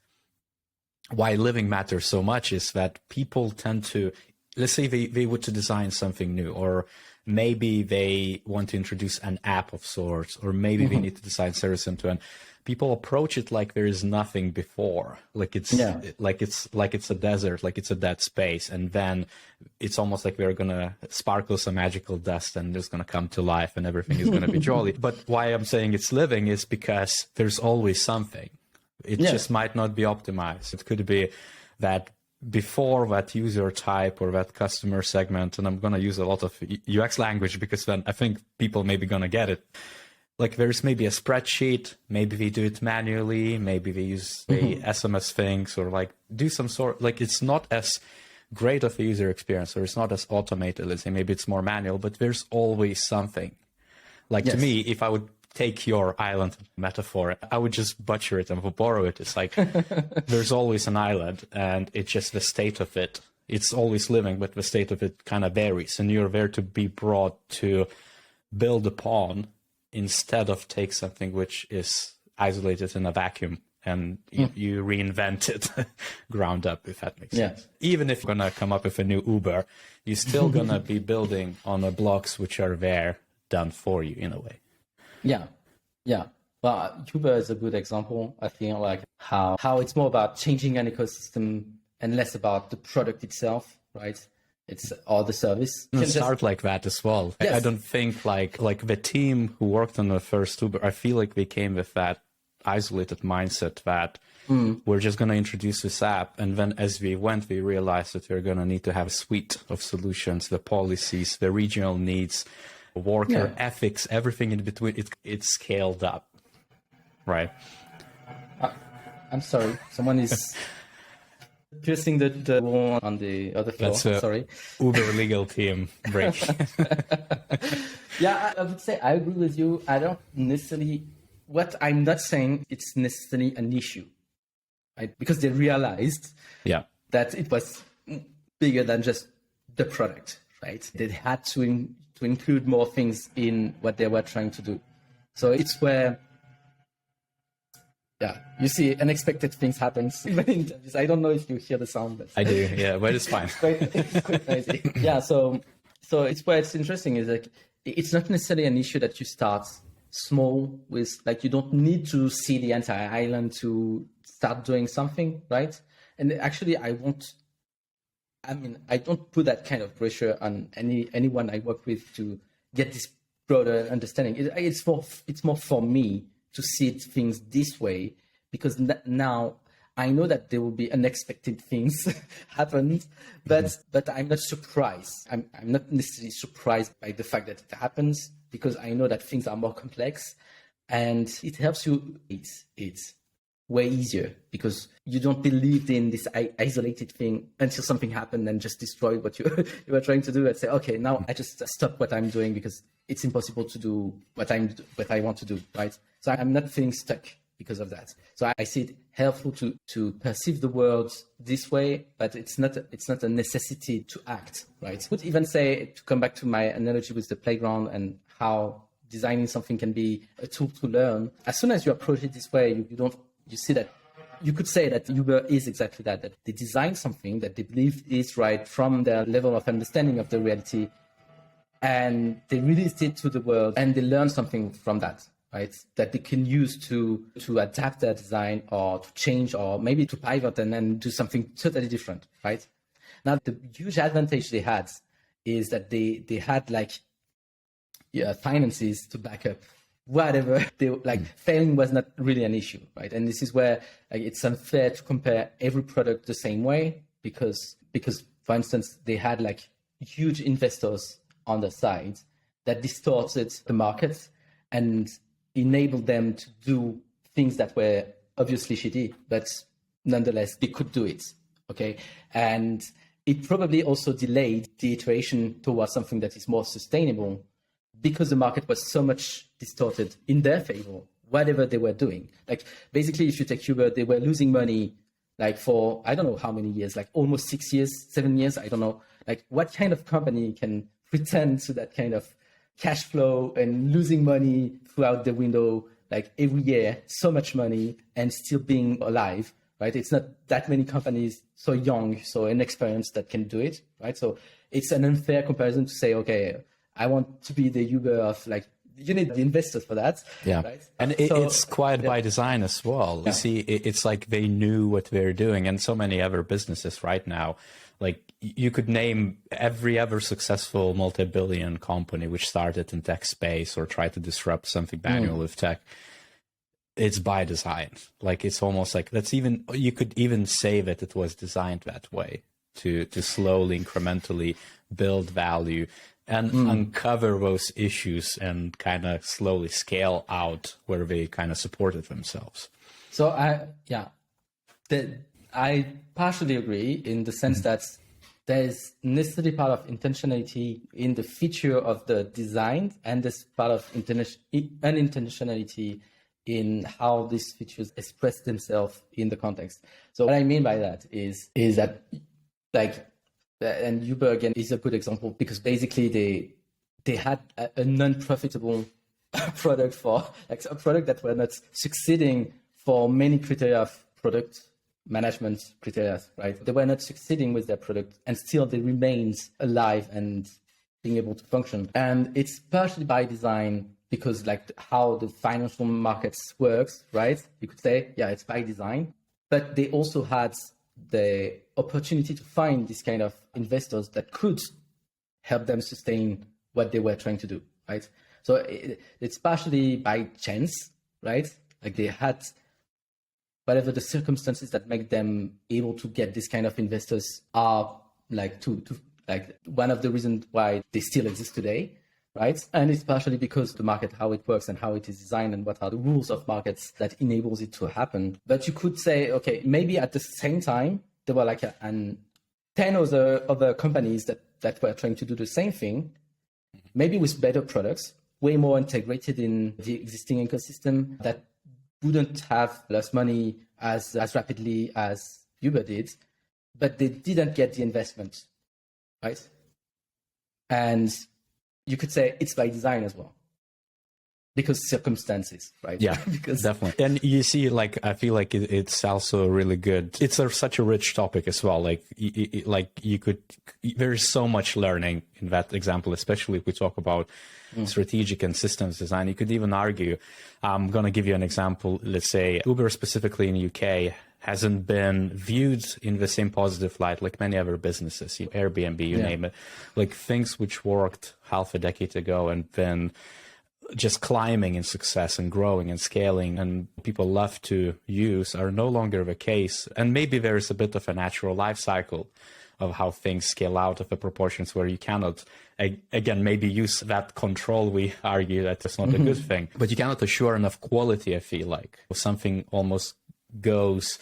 why living matters so much is that people tend to, let's say they would to design something new, or maybe they want to introduce an app of sorts, or maybe they need to design service into an. People approach it like there is nothing before, like it's a desert, like it's a dead space, and then it's almost like we're gonna sparkle some magical dust and it's gonna come to life and everything is gonna be jolly. But why I'm saying it's living is because there's always something. It just might not be optimized. It could be that before that user type or that customer segment, and I'm going to use a lot of UX language because then I think people may be going to get it. Like there's maybe a spreadsheet, maybe they do it manually, maybe they use the SMS things, or like do some sort, like it's not as great of a user experience, or it's not as automated, let's say, maybe it's more manual, but there's always something. Like to me, if I would take your island metaphor, I would just butcher it and borrow it. It's like there's always an island, and it's just the state of it. It's always living, but the state of it kind of varies, and you're there to be brought to build upon instead of take something which is isolated in a vacuum and you reinvent it ground up, if that makes sense. Even if you're going to come up with a new Uber, you're still going to be building on the blocks which are there done for you in a way. Yeah. Well, Uber is a good example. I feel like how it's more about changing an ecosystem and less about the product itself, right? It's all the service. Start like that as well. Yes. I don't think like the team who worked on the first Uber, I feel like they came with that isolated mindset that we're just going to introduce this app. And then as we went, we realized that we're going to need to have a suite of solutions, the policies, the regional needs, worker ethics, everything in between. It's scaled up, right? I'm sorry, someone is piercing the wall on the other floor. That's a sorry. Uber legal team break. Yeah, I would say I agree with you. I don't necessarily, what I'm not saying it's necessarily an issue, right? Because they realized that it was bigger than just the product, right? They had to include more things in what they were trying to do. So it's where, you see unexpected things happen. Even in interviews. I don't know if you hear the sound. But I do, but it's fine. It's quite crazy. So it's where it's interesting is like, it's not necessarily an issue that you start small with, like you don't need to see the entire island to start doing something, right? And actually I don't put that kind of pressure on anyone I work with to get this broader understanding. It's more for me to see things this way, because now I know that there will be unexpected things happen, but I'm not surprised. I'm not necessarily surprised by the fact that it happens, because I know that things are more complex, and it helps you. It's way easier because you don't believe in this isolated thing until something happened and just destroy what you were trying to do and say, okay, now I just stop what I'm doing because it's impossible to do what I want to do, right? So I'm not feeling stuck because of that. So I see it helpful to perceive the world this way, but it's not a necessity to act, right? I would even say, to come back to my analogy with the playground and how designing something can be a tool to learn. As soon as you approach it this way, you see that you could say that Uber is exactly that they design something that they believe is right from their level of understanding of the reality, and they released it to the world, and they learn something from that, right? That they can use to adapt their design or to change or maybe to pivot and then do something totally different, right? Now, the huge advantage they had is that they had finances to back up whatever failing was not really an issue, right? And this is where it's unfair to compare every product the same way, because for instance they had huge investors on the side that distorted the market and enabled them to do things that were obviously shitty, but nonetheless they could do it, okay? And it probably also delayed the iteration towards something that is more sustainable, because the market was so much distorted in their favor, whatever they were doing. Basically, if you take Uber, they were losing money for, I don't know how many years, almost 6 years, 7 years, I don't know. What kind of company can pretend to that kind of cash flow and losing money throughout the window, every year, so much money, and still being alive, right? It's not that many companies so young, so inexperienced that can do it, right? So it's an unfair comparison to say, okay, I want to be the Uber of you need the investors for that. Yeah. Right? And it's quite by design as well. Yeah. You see, it's like they knew what they're doing, and so many other businesses right now, you could name every ever successful multi-billion company which started in tech space or tried to disrupt something manual with tech. It's by design. It's almost you could even say that it was designed that way to slowly, incrementally build value and uncover those issues and kind of slowly scale out where they kind of supported themselves. So I partially agree in the sense that there's necessarily part of intentionality in the feature of the design, and there's part of unintentionality in how these features express themselves in the context. So what I mean by that is that and Uber again is a good example, because basically they had a non-profitable product for a product that were not succeeding for many criteria of product management criteria, right? They were not succeeding with their product, and still they remained alive and being able to function. And it's partially by design, because how the financial markets works, right? You could say, it's by design, but they also had the opportunity to find this kind of investors that could help them sustain what they were trying to do, right? So it's partially by chance, right? They had whatever the circumstances that make them able to get this kind of investors are like to like one of the reasons why they still exist today, right? And it's partially because the market, how it works and how it is designed and what are the rules of markets that enables it to happen. But you could say, okay, maybe at the same time, there were like 10 other companies that were trying to do the same thing, maybe with better products, way more integrated in the existing ecosystem, that wouldn't have lost money as rapidly as Uber did, but they didn't get the investment, right? And you could say it's by design as well, because circumstances, right? Yeah, because definitely. And you see, like, I feel like it's also really good. It's such a rich topic as well. Like, there's so much learning in that example, especially if we talk about strategic and systems design. You could even argue, I'm going to give you an example. Let's say Uber specifically in the UK hasn't been viewed in the same positive light like many other businesses, Airbnb, you name it, like things which worked half a decade ago and then just climbing in success and growing and scaling and people love to use are no longer the case. And maybe there is a bit of a natural life cycle of how things scale out of the proportions where you cannot, again, maybe use that control. We argue that it's not a good thing, but you cannot assure enough quality, I feel like. Something almost goes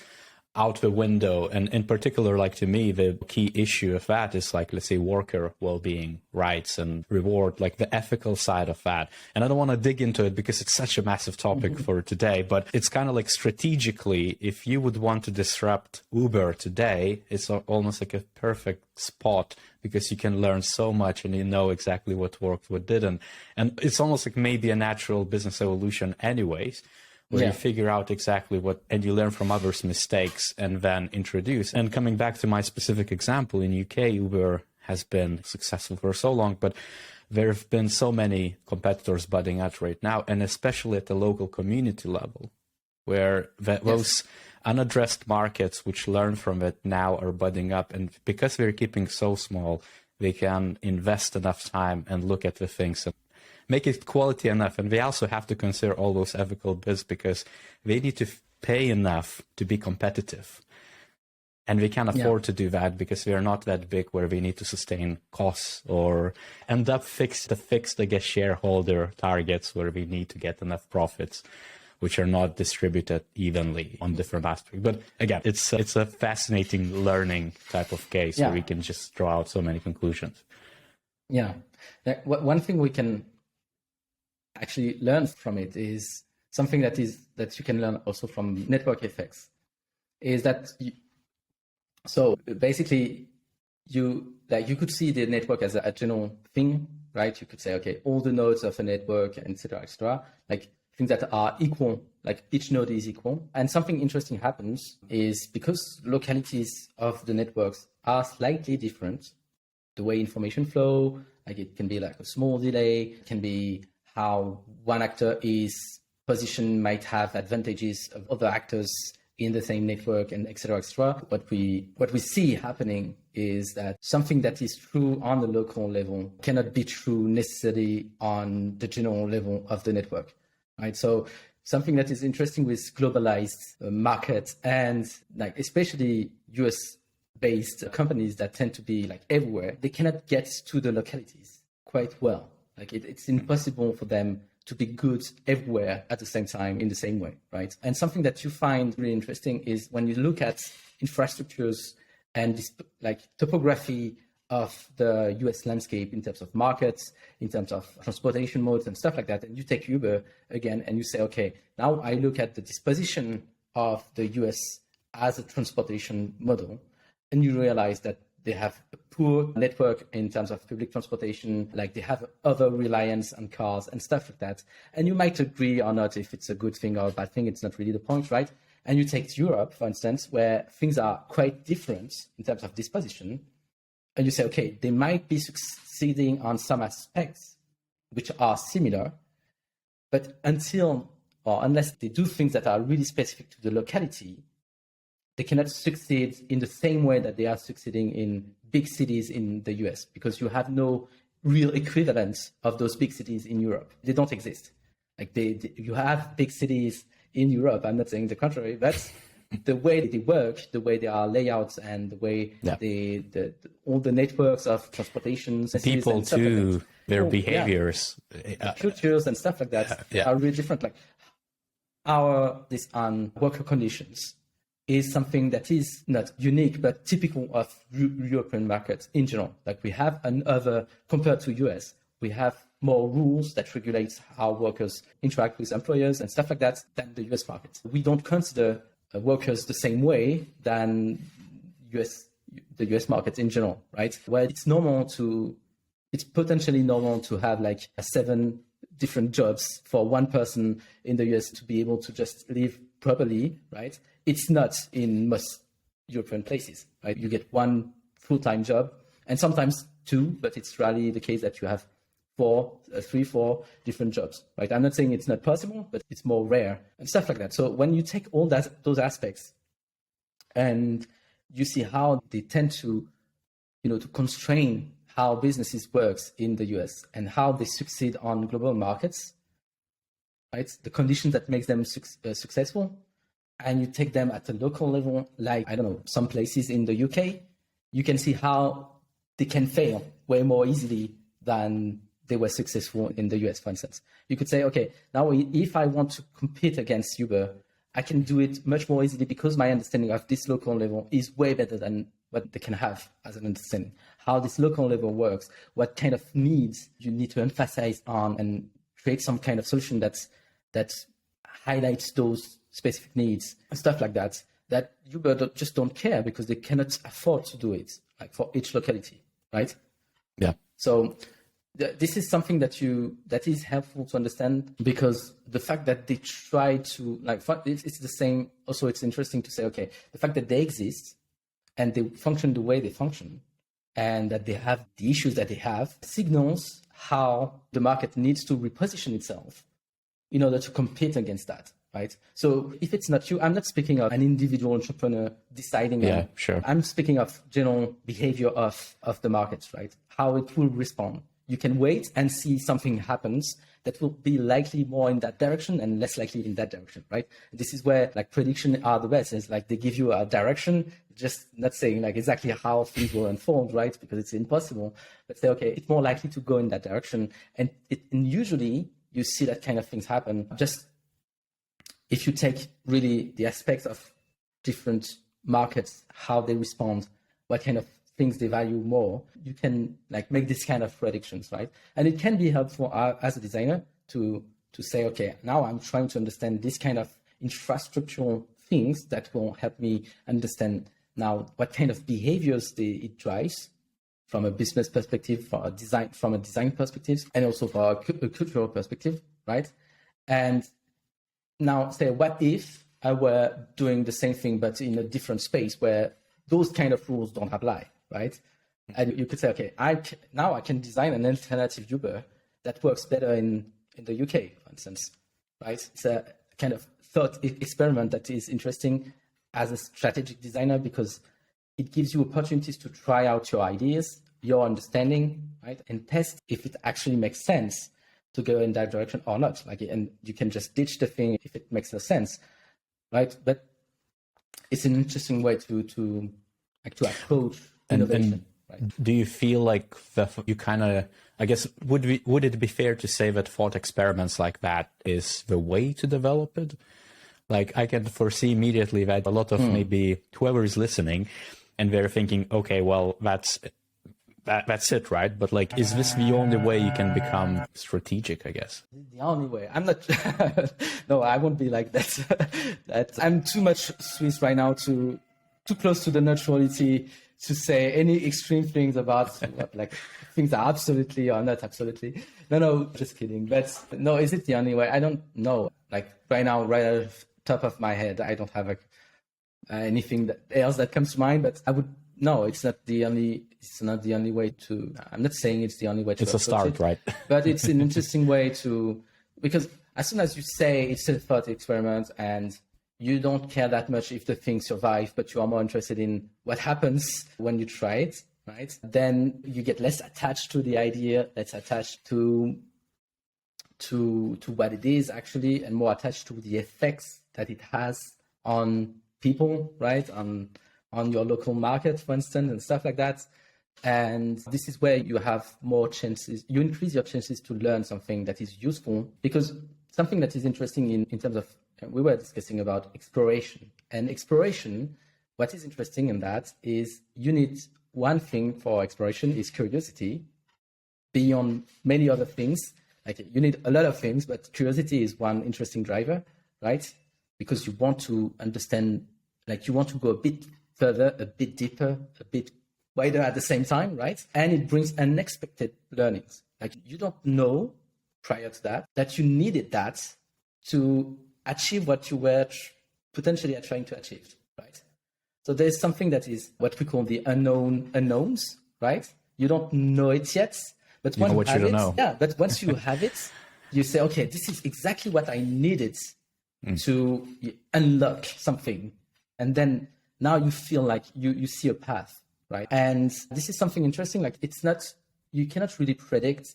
out the window. And in particular, like to me, the key issue of that is like, let's say, worker well-being, rights and reward, like the ethical side of that. And I don't want to dig into it because it's such a massive topic for today, but it's kind of like strategically, if you would want to disrupt Uber today, it's almost like a perfect spot because you can learn so much and you know exactly what worked, what didn't. And it's almost like maybe a natural business evolution anyways, where you figure out exactly what, and you learn from others' mistakes and then introduce. And coming back to my specific example, in UK, Uber has been successful for so long, but there have been so many competitors budding out right now, and especially at the local community level, where those unaddressed markets which learn from it now are budding up. And because they're keeping so small, they can invest enough time and look at the things and make it quality enough. And they also have to consider all those ethical bits because they need to pay enough to be competitive. And they can't afford to do that because they are not that big where they need to sustain costs or end up fixed, I guess, shareholder targets where we need to get enough profits, which are not distributed evenly on different aspects. But again, it's a fascinating learning type of case where we can just draw out so many conclusions. Yeah. One thing we can actually learn from it is something that you can learn also from network effects, is that so basically you could see the network as a general thing, right? You could say, okay, all the nodes of a network, etc., like things that are equal, like each node is equal. And something interesting happens is because localities of the networks are slightly different, the way information flow, like it can be like a small delay, it can be how one actor is positioned might have advantages of other actors in the same network, and et cetera, et cetera. What we see happening is that something that is true on the local level cannot be true necessarily on the general level of the network, right? So something that is interesting with globalized markets and like especially US-based companies that tend to be like everywhere, they cannot get to the localities quite well. Like it's impossible for them to be good everywhere at the same time in the same way, right? And something that you find really interesting is when you look at infrastructures and this like topography of the US landscape in terms of markets, in terms of transportation modes and stuff like that, and you take Uber again and you say, okay, now I look at the disposition of the US as a transportation model, and you realize that they have a poor network in terms of public transportation, like they have other reliance on cars and stuff like that. And you might agree or not if it's a good thing or a bad thing, it's not really the point, right? And you take Europe, for instance, where things are quite different in terms of disposition, and you say, okay, they might be succeeding on some aspects which are similar, but until or unless they do things that are really specific to the locality, they cannot succeed in the same way that they are succeeding in big cities in the US, because you have no real equivalent of those big cities in Europe. They don't exist. Like you have big cities in Europe. I'm not saying the contrary, but the way they work, the way they are layouts, and the way all the networks of transportations, people too, like their behaviors, cultures, and stuff like that are really different. Like this on worker conditions is something that is not unique, but typical of European markets in general. Like we have another, compared to US, we have more rules that regulate how workers interact with employers and stuff like that than the US market. We don't consider workers the same way than the US market in general, right? Where it's potentially normal to have like 7 different jobs for one person in the US to be able to just live properly, right? It's not in most European places, right? You get 1 full-time job and sometimes 2, but it's rarely the case that you have 3, 4 different jobs, right? I'm not saying it's not possible, but it's more rare and stuff like that. So when you take all those aspects and you see how they tend to, to constrain how businesses works in the US and how they succeed on global markets, right? The conditions that makes them successful, and you take them at a local level, like, I don't know, some places in the UK, you can see how they can fail way more easily than they were successful in the US, for instance. You could say, okay, now if I want to compete against Uber, I can do it much more easily because my understanding of this local level is way better than what they can have as an understanding. How this local level works, what kind of needs you need to emphasize on, and create some kind of solution that highlights those specific needs and stuff like that, that Uber just don't care because they cannot afford to do it, like for each locality, right? Yeah. So this is something that is helpful to understand, because the fact that they try to, like, it's the same. Also, it's interesting to say, okay, the fact that they exist and they function the way they function, and that they have the issues that they have, signals how the market needs to reposition itself in order to compete against that, right? So if it's not you, I'm not speaking of an individual entrepreneur deciding. Yeah, sure. I'm speaking of general behavior of the markets, right? How it will respond. You can wait and see something happens that will be likely more in that direction and less likely in that direction, right? This is where like prediction are the best. It's like they give you a direction, just not saying like exactly how things will unfold, right? Because it's impossible. But say, okay, it's more likely to go in that direction. And usually you see that kind of things happen. Just if you take really the aspects of different markets, how they respond, what kind of things they value more, you can like make this kind of predictions, right? And it can be helpful as a designer to say, okay, now I'm trying to understand this kind of infrastructural things that will help me understand now what kind of behaviors it drives from a business perspective, from a design perspective, and also for a cultural perspective, right? And now say, what if I were doing the same thing but in a different space where those kind of rules don't apply? Right? And you could say, okay, now I can design an alternative Uber that works better in the UK, for instance, right? It's a kind of thought experiment that is interesting as a strategic designer, because it gives you opportunities to try out your ideas, your understanding, right? And test if it actually makes sense to go in that direction or not. Like, and you can just ditch the thing if it makes no sense, right? But it's an interesting way to approach innovation. Right. Do you feel like you kind of, I guess, would it be fair to say that thought experiments like that is the way to develop it? Like, I can foresee immediately that a lot of maybe whoever is listening, and they're thinking, okay, well, that's it, right? But like, is this the only way you can become strategic, I guess? The only way. I'm not, no, I won't be like that. I'm too much Swiss right now, too close to the neutrality to say any extreme things about what, like, things are absolutely or not absolutely. No, just kidding. But no, is it the only way? I don't know. Like right now, right at the top of my head, I don't have anything else that comes to mind. But I would no. It's not the only. It's not the only way to. I'm not saying it's the only way to. It's a start, right? But it's an interesting way to, because as soon as you say it's a thought experiment and you don't care that much if the thing survives, but you are more interested in what happens when you try it, right? Then you get less attached to the idea, less attached to what it is actually, and more attached to the effects that it has on people, right, on your local market, for instance, and stuff like that. And this is where you have more chances, you increase your chances to learn something that is useful, because something that is interesting in terms of, we were discussing about exploration. And exploration, what is interesting in that is you need one thing for exploration is curiosity, beyond many other things. Like you need a lot of things, but curiosity is one interesting driver, right? Because you want to understand, like you want to go a bit further, a bit deeper, a bit wider at the same time, right? And it brings unexpected learnings. Like you don't know prior to that you needed that to achieve what you were potentially trying to achieve, right? So there's something that is what we call the unknown unknowns, right? You don't know it yet, but you know what you don't know. Yeah, but once you have it, you say, okay, this is exactly what I needed to unlock something. And then now you feel like you see a path, right? And this is something interesting. Like it's not, you cannot really predict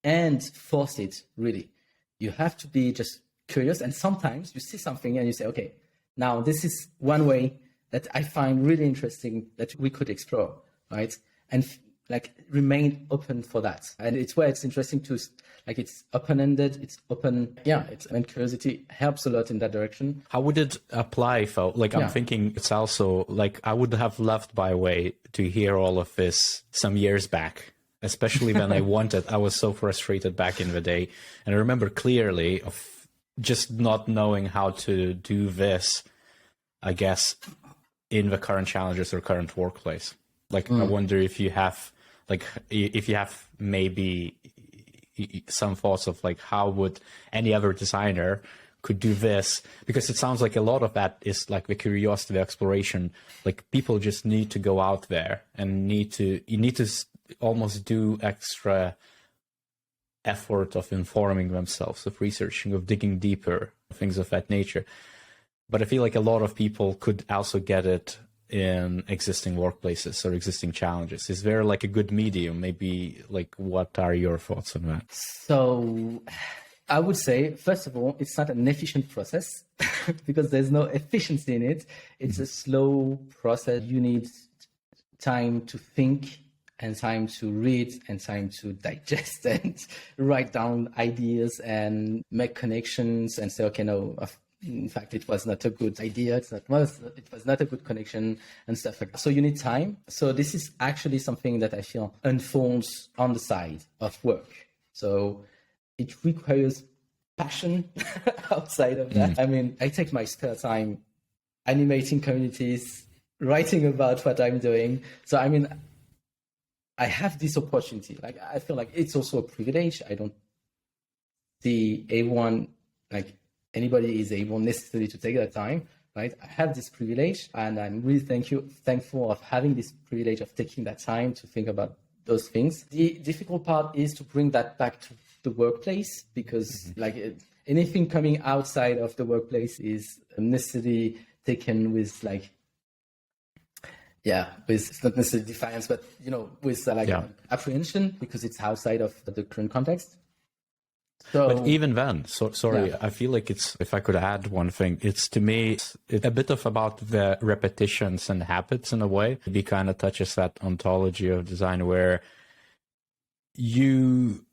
and force it, really. You have to be just curious. And sometimes you see something and you say, okay, now this is one way that I find really interesting that we could explore, right? And like remain open for that. And it's where it's interesting to, like it's open-ended, it's open. Yeah, and curiosity helps a lot in that direction. How would it apply, though? Like I'm thinking it's also like I would have loved, by the way, to hear all of this some years back, especially when I was so frustrated back in the day. And I remember clearly of just not knowing how to do this, I guess, in the current challenges or current workplace. Like, I wonder if you have, maybe some thoughts of like, how would any other designer could do this? Because it sounds like a lot of that is like the curiosity, the exploration. Like people just need to go out there and you need to almost do extra effort of informing themselves, of researching, of digging deeper, things of that nature. But I feel like a lot of people could also get it in existing workplaces or existing challenges. Is there like a good medium? Maybe like, what are your thoughts on that? So I would say, first of all, it's not an efficient process because there's no efficiency in it. It's a slow process. You need time to think and time to read and time to digest and write down ideas and make connections and say, okay, no, in fact, it was not a good idea. It was not a good connection and stuff like that. So you need time. So this is actually something that I feel unfolds on the side of work. So it requires passion outside of that. I mean, I take my spare time animating communities, writing about what I'm doing. So, I mean, I have this opportunity. Like, I feel like it's also a privilege. I don't see everyone, like anybody is able necessarily to take that time, right? I have this privilege and I'm really thankful of having this privilege of taking that time to think about those things. The difficult part is to bring that back to the workplace because anything coming outside of the workplace is necessarily taken with like, with not necessarily defiance, but with apprehension because it's outside of the current context. So, but even then, I feel like if I could add one thing, it's to me, it's a bit of about the repetitions and habits in a way. It kind of touches that ontology of design where you,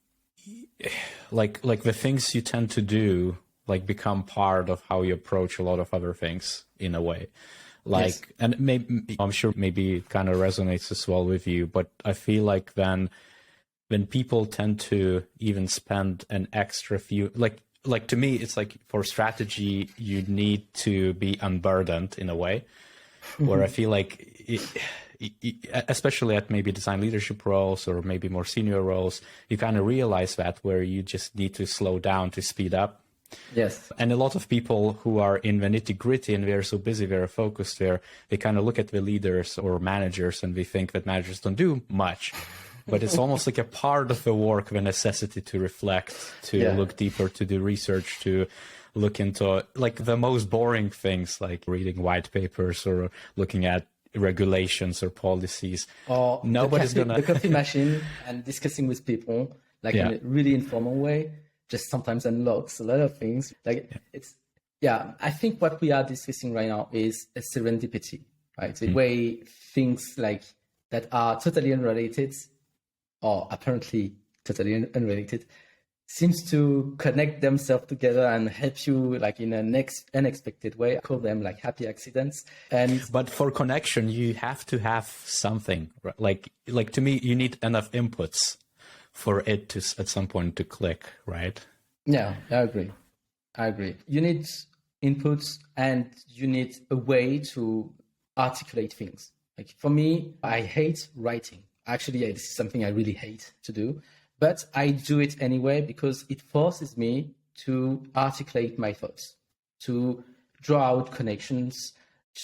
like the things you tend to do, like become part of how you approach a lot of other things in a way. Like, and maybe, I'm sure maybe it kind of resonates as well with you, but I feel like then when people tend to even spend an extra few, like to me, it's like for strategy, you need to be unburdened in a way where I feel like, especially at maybe design leadership roles or maybe more senior roles, you kind of realize that where you just need to slow down to speed up. Yes. And a lot of people who are in the nitty gritty and they're so busy, they're focused there, they kind of look at the leaders or managers and they think that managers don't do much. But it's almost like a part of the work, the necessity to reflect, to look deeper, to do research, to look into like the most boring things, like reading white papers or looking at regulations or policies. Or the coffee machine and discussing with people like in a really informal way just sometimes unlocks a lot of things. Like it's Yeah, I think what we are discussing right now is a serendipity, right? The way things like that are totally unrelated or apparently totally unrelated seems to connect themselves together and help you like in an unexpected way. I call them like happy accidents. But for connection, you have to have something right? Like to me, you need enough inputs for it to at some point to click, right? Yeah, I agree. You need inputs and you need a way to articulate things. Like for me, I hate writing. Actually, this is something I really hate to do, but I do it anyway because it forces me to articulate my thoughts, to draw out connections,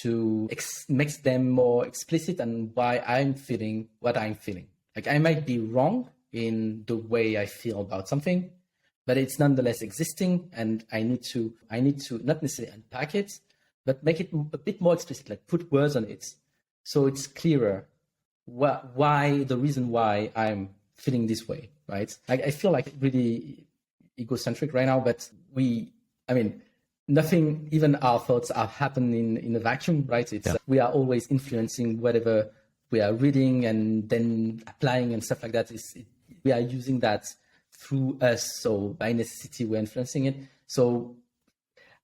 to make them more explicit and why I'm feeling what I'm feeling. Like I might be wrong in the way I feel about something, but it's nonetheless existing, and I need to not necessarily unpack it, but make it a bit more explicit, like put words on it, so it's clearer why the reason why I'm feeling this way, right? I feel like really egocentric right now, but nothing, even our thoughts are happening in a vacuum, right? We are always influencing whatever we are reading and then applying and stuff like that. We are using that through us, so by necessity we're influencing it. So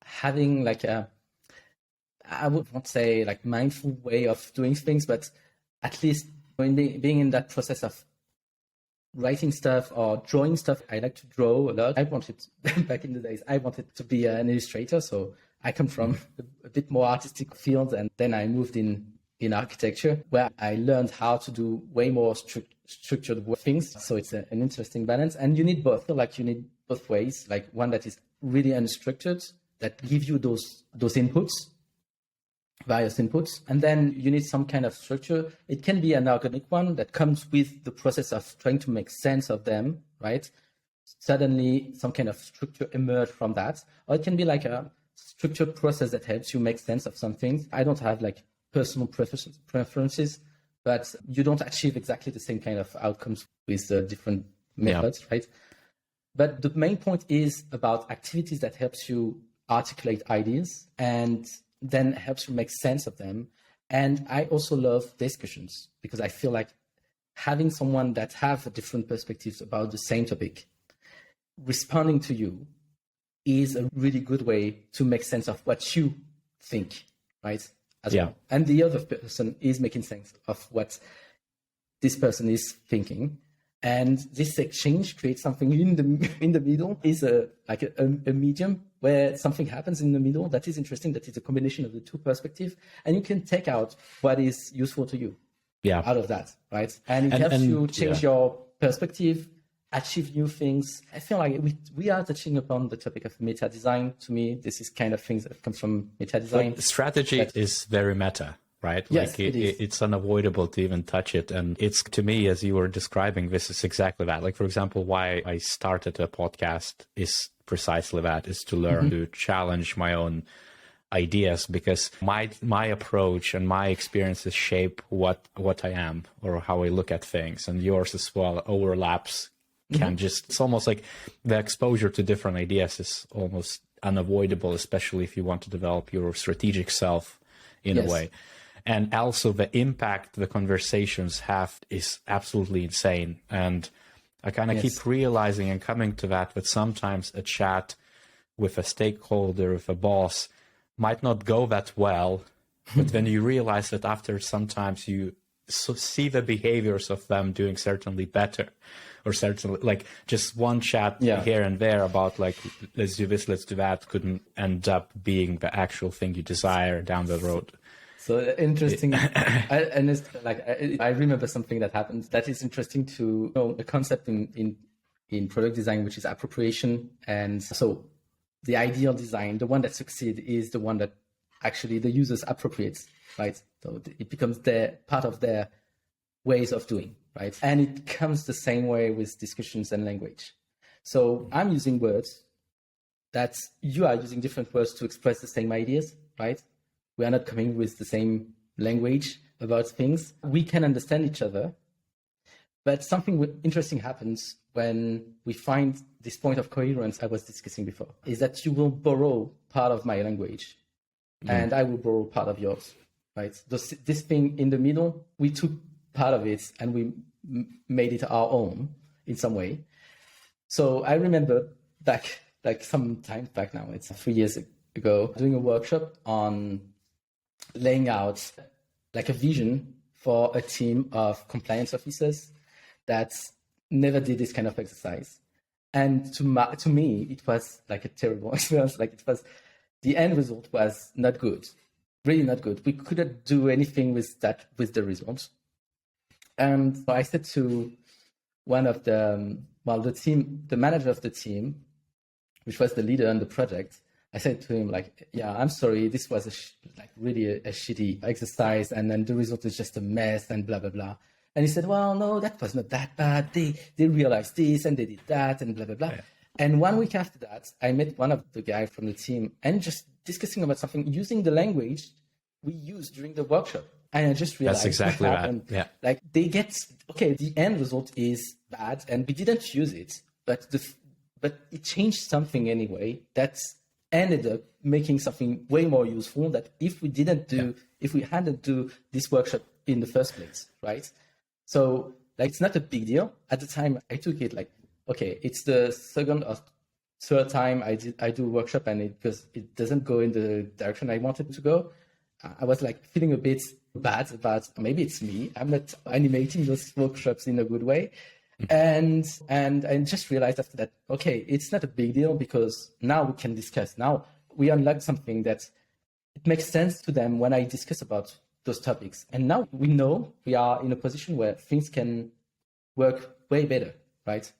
having like I would not say like mindful way of doing things, but at least being in that process of writing stuff or drawing stuff. I like to draw a lot. I wanted back in the days, I wanted to be an illustrator, so I come from a bit more artistic field, and then I moved in architecture, where I learned how to do way more structured things. So it's an interesting balance, and you need both. I feel like you need both ways, like one that is really unstructured, that give you those inputs, various inputs, and then you need some kind of structure. It can be an organic one that comes with the process of trying to make sense of them, right? Suddenly some kind of structure emerge from that, or it can be like a structured process that helps you make sense of some things. I don't have like personal preferences, but you don't achieve exactly the same kind of outcomes with the different methods, right? But the main point is about activities that helps you articulate ideas and then helps you make sense of them. And I also love discussions because I feel like having someone that have different perspectives about the same topic, responding to you is a really good way to make sense of what you think, right? As well. And the other person is making sense of what this person is thinking. And this exchange creates something in the middle, is a medium where something happens in the middle that is interesting, that is a combination of the two perspectives, and you can take out what is useful to you out of that, right? And it helps you change your perspective, achieve new things. I feel like we are touching upon the topic of meta design. To me, this is kind of things that come from meta design. But strategy is very meta, right? Yes, like it's unavoidable to even touch it. And it's, to me, as you were describing, this is exactly that. Like, for example, why I started a podcast is precisely that, is to learn to challenge my own ideas, because my approach and my experiences shape what I am or how I look at things, and yours as well overlaps. It's almost like the exposure to different ideas is almost unavoidable, especially if you want to develop your strategic self in a way. And also the impact the conversations have is absolutely insane. And I kind of keep realizing and coming to that sometimes a chat with a stakeholder, with a boss, might not go that well, but then you realize that after sometimes you see the behaviors of them doing certainly better, or certainly like just one chat here and there about like, let's do this, let's do that, couldn't end up being the actual thing you desire down the road. So interesting. I remember something that happened that is interesting to know, a concept in product design, which is appropriation. And so the ideal design, the one that succeeds, is the one that actually the users appropriates, right? So it becomes part of their ways of doing, right? And it comes the same way with discussions and language. So I'm using words that you are using different words to express the same ideas, right? We are not coming with the same language about things. We can understand each other, But something interesting happens when we find this point of coherence I was discussing before, is that you will borrow part of my language and I will borrow part of yours, right? This thing in the middle, we took part of it and we made it our own in some way. So I remember back, like some time back now, it's 3 years ago, doing a workshop on laying out like a vision for a team of compliance officers that never did this kind of exercise. And to me, it was like a terrible experience. Like the end result was not good, really not good. We couldn't do anything with the results. And so I said to one of the manager of the team, which was the leader on the project, I said to him, like, yeah, I'm sorry, this was really a shitty exercise, and then the result is just a mess and blah, blah, blah. And he said, well, no, that was not that bad. They realized this and they did that and blah, blah, blah. Yeah. And 1 week after that, I met one of the guys from the team and just discussing about something using the language we used during the workshop. And I just realized that's exactly right. Yeah. Like the end result is bad and we didn't use it, but it changed something anyway. That's ended up making something way more useful that if we hadn't do this workshop in the first place, right? So like, it's not a big deal. At the time I took it like, okay, it's the second or third time I do a workshop and it doesn't go in the direction I wanted to go. I was like feeling a bit bad about maybe it's me. I'm not animating those workshops in a good way. And I just realized after that, okay, it's not a big deal because now we can discuss. Now we unlock something that it makes sense to them when I discuss about those topics. And now we know we are in a position where things can work way better, right?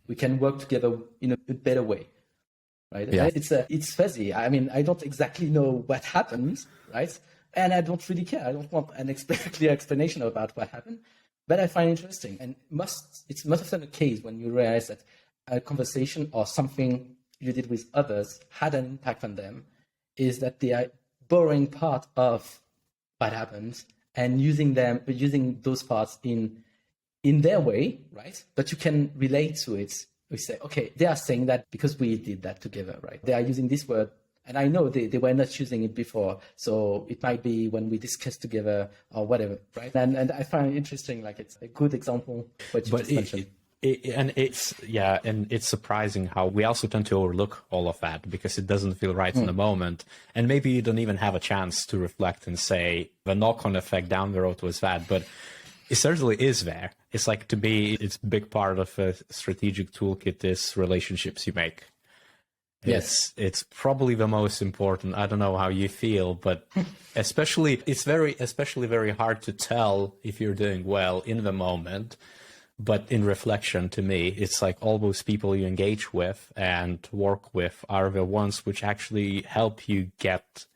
We can work together in a better way, right? Yeah. It's fuzzy. I mean, I don't exactly know what happened, right? And I don't really care. I don't want an clear explanation about what happened. But I find it interesting, and it's most often the case when you realize that a conversation or something you did with others had an impact on them, is that they are borrowing part of what happened and using those parts in their way, right? But you can relate to it. We say, okay, they are saying that because we did that together, right? They are using this word. And I know they were not using it before, so it might be when we discuss together or whatever, right? And I find it interesting, like it's a good example what you just mentioned. And it's surprising how we also tend to overlook all of that because it doesn't feel right in the moment, and maybe you don't even have a chance to reflect and say the knock-on effect down the road was bad, but it certainly is there. It's like, to me, it's a big part of a strategic toolkit is relationships you make. Yes, it's probably the most important. I don't know how you feel, but it's very hard to tell if you're doing well in the moment. But in reflection, to me, it's like all those people you engage with and work with are the ones which actually help you get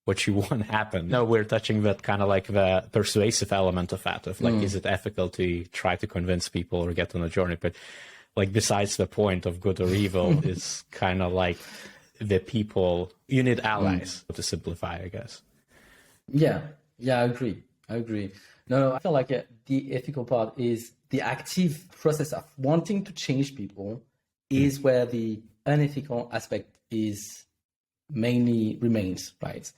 what you want to happen. No, we're touching that kind of like the persuasive element of that, of like, is it ethical to try to convince people or get on a journey? But like, besides the point of good or evil, is kind of like the people, you need allies to simplify, I guess. Yeah, I agree. No, I feel like the ethical part is the active process of wanting to change people is where the unethical aspect is mainly remains, right?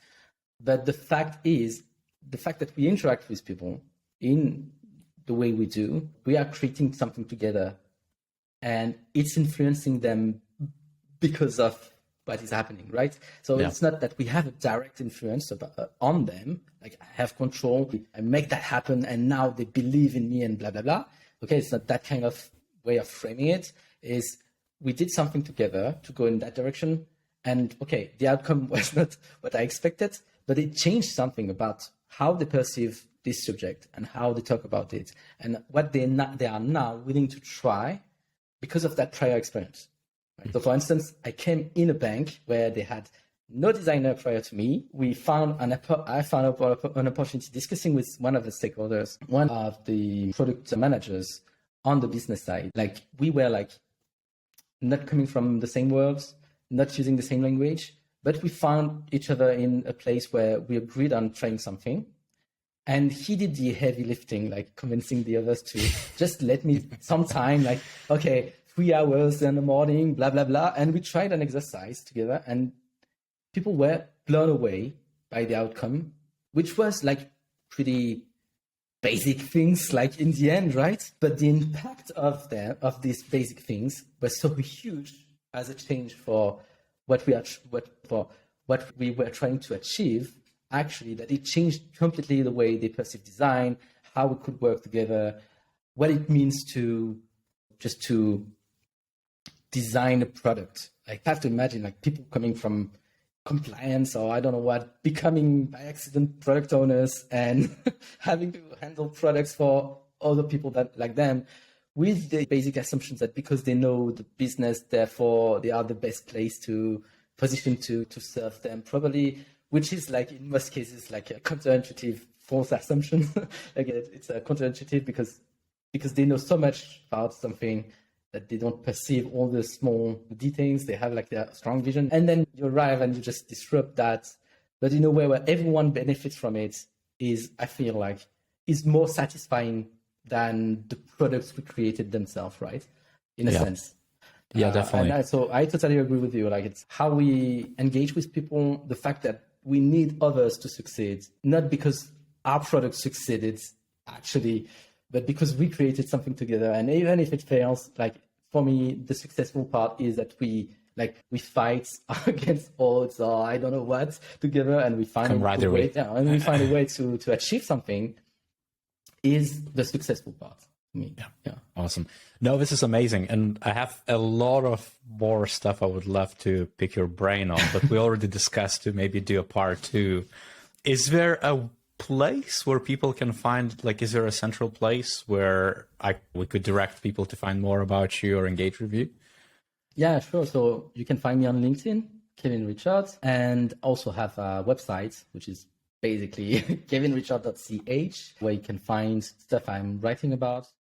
But the fact that we interact with people in the way we do, we are creating something together and it's influencing them because of what is happening, right? So It's not that we have a direct influence on them, like I have control, I make that happen and now they believe in me and blah, blah, blah. Okay, it's not that kind of way of framing it. Is we did something together to go in that direction, and okay, the outcome was not what I expected, but it changed something about how they perceive this subject and how they talk about it and what they are now willing to try because of that prior experience. Right? So for instance, I came in a bank where they had no designer prior to me. I found an opportunity discussing with one of the stakeholders, one of the product managers on the business side. Like, we were like not coming from the same worlds, not using the same language, but we found each other in a place where we agreed on trying something. And he did the heavy lifting, like convincing the others to just let me some time, like, okay, 3 hours in the morning, blah, blah, blah. And we tried an exercise together, and people were blown away by the outcome, which was like pretty basic things, like in the end, right? But the impact of these basic things was so huge as a change for what we were trying to achieve, actually, that it changed completely the way they perceive design, how we could work together, what it means to just to design a product. Like, I have to imagine like people coming from compliance or I don't know what, becoming by accident product owners and having to handle products for other people that like them, with the basic assumptions that because they know the business, therefore they are the best place to position to serve them properly, which is like in most cases like a counterintuitive false assumption. Like it's a counterintuitive because they know so much about something that they don't perceive all the small details. They have like their strong vision, and then you arrive and you just disrupt that. But in a way where everyone benefits from it is, I feel like, is more satisfying than the products we created themselves, right? In a sense. Yeah, definitely. So I totally agree with you. Like, it's how we engage with people, the fact that we need others to succeed, not because our product succeeded actually, but because we created something together. And even if it fails, like for me, the successful part is that we fight against odds or I don't know what together, and we find a way. Yeah, and we find a way to achieve something. Is the successful part for me. Yeah. Awesome. No, this is amazing. And I have a lot of more stuff I would love to pick your brain on, but we already discussed to maybe do a part 2. Is there a place where people can find, like, is there a central place where we could direct people to find more about you or engage with you? Yeah, sure. So you can find me on LinkedIn, Kevin Richards, and also have a website, which is basically kevinrichard.ch, where you can find stuff I'm writing about,